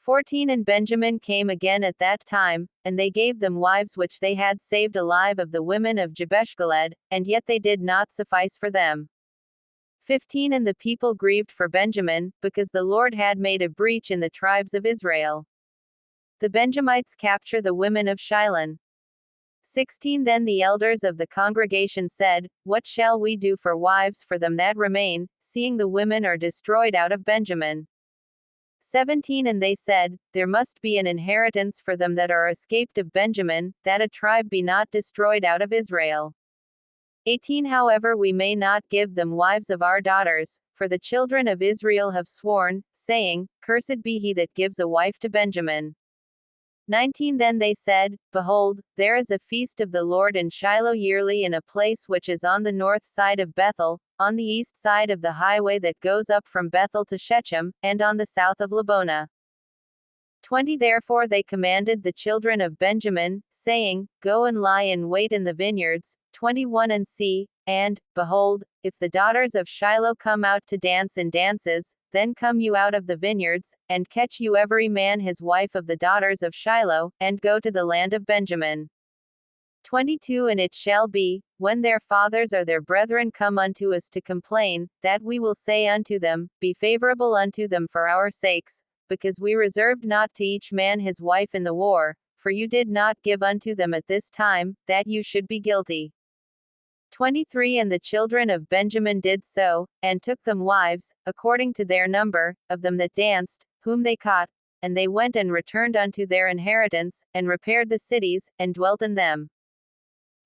14 And Benjamin came again at that time, and they gave them wives which they had saved alive of the women of Jabesh-gilead, and yet they did not suffice for them. 15 And the people grieved for Benjamin, because the Lord had made a breach in the tribes of Israel. The Benjamites capture the women of Shiloh. 16 Then the elders of the congregation said, What shall we do for wives for them that remain, seeing the women are destroyed out of Benjamin? 17 And they said, There must be an inheritance for them that are escaped of Benjamin, that a tribe be not destroyed out of Israel. 18 However we may not give them wives of our daughters, for the children of Israel have sworn, saying, Cursed be he that gives a wife to Benjamin. 19 Then they said, Behold, there is a feast of the Lord in Shiloh yearly in a place which is on the north side of Bethel, on the east side of the highway that goes up from Bethel to Shechem, and on the south of Lebonah. 20 Therefore they commanded the children of Benjamin, saying, Go and lie in wait in the vineyards. 21 And see, and, behold, if the daughters of Shiloh come out to dance in dances, then come you out of the vineyards, and catch you every man his wife of the daughters of Shiloh, and go to the land of Benjamin. 22 And it shall be, when their fathers or their brethren come unto us to complain, that we will say unto them, Be favorable unto them for our sakes, because we reserved not to each man his wife in the war, for you did not give unto them at this time, that you should be guilty. 23 And the children of Benjamin did so, and took them wives, according to their number, of them that danced, whom they caught, and they went and returned unto their inheritance, and repaired the cities, and dwelt in them.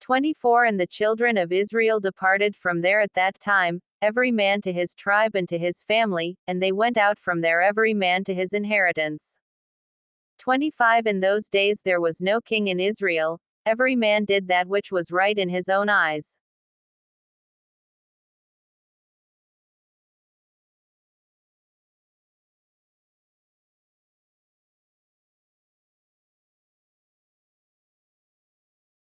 24 And the children of Israel departed from there at that time, every man to his tribe and to his family, and they went out from there every man to his inheritance. 25 In those days there was no king in Israel, every man did that which was right in his own eyes.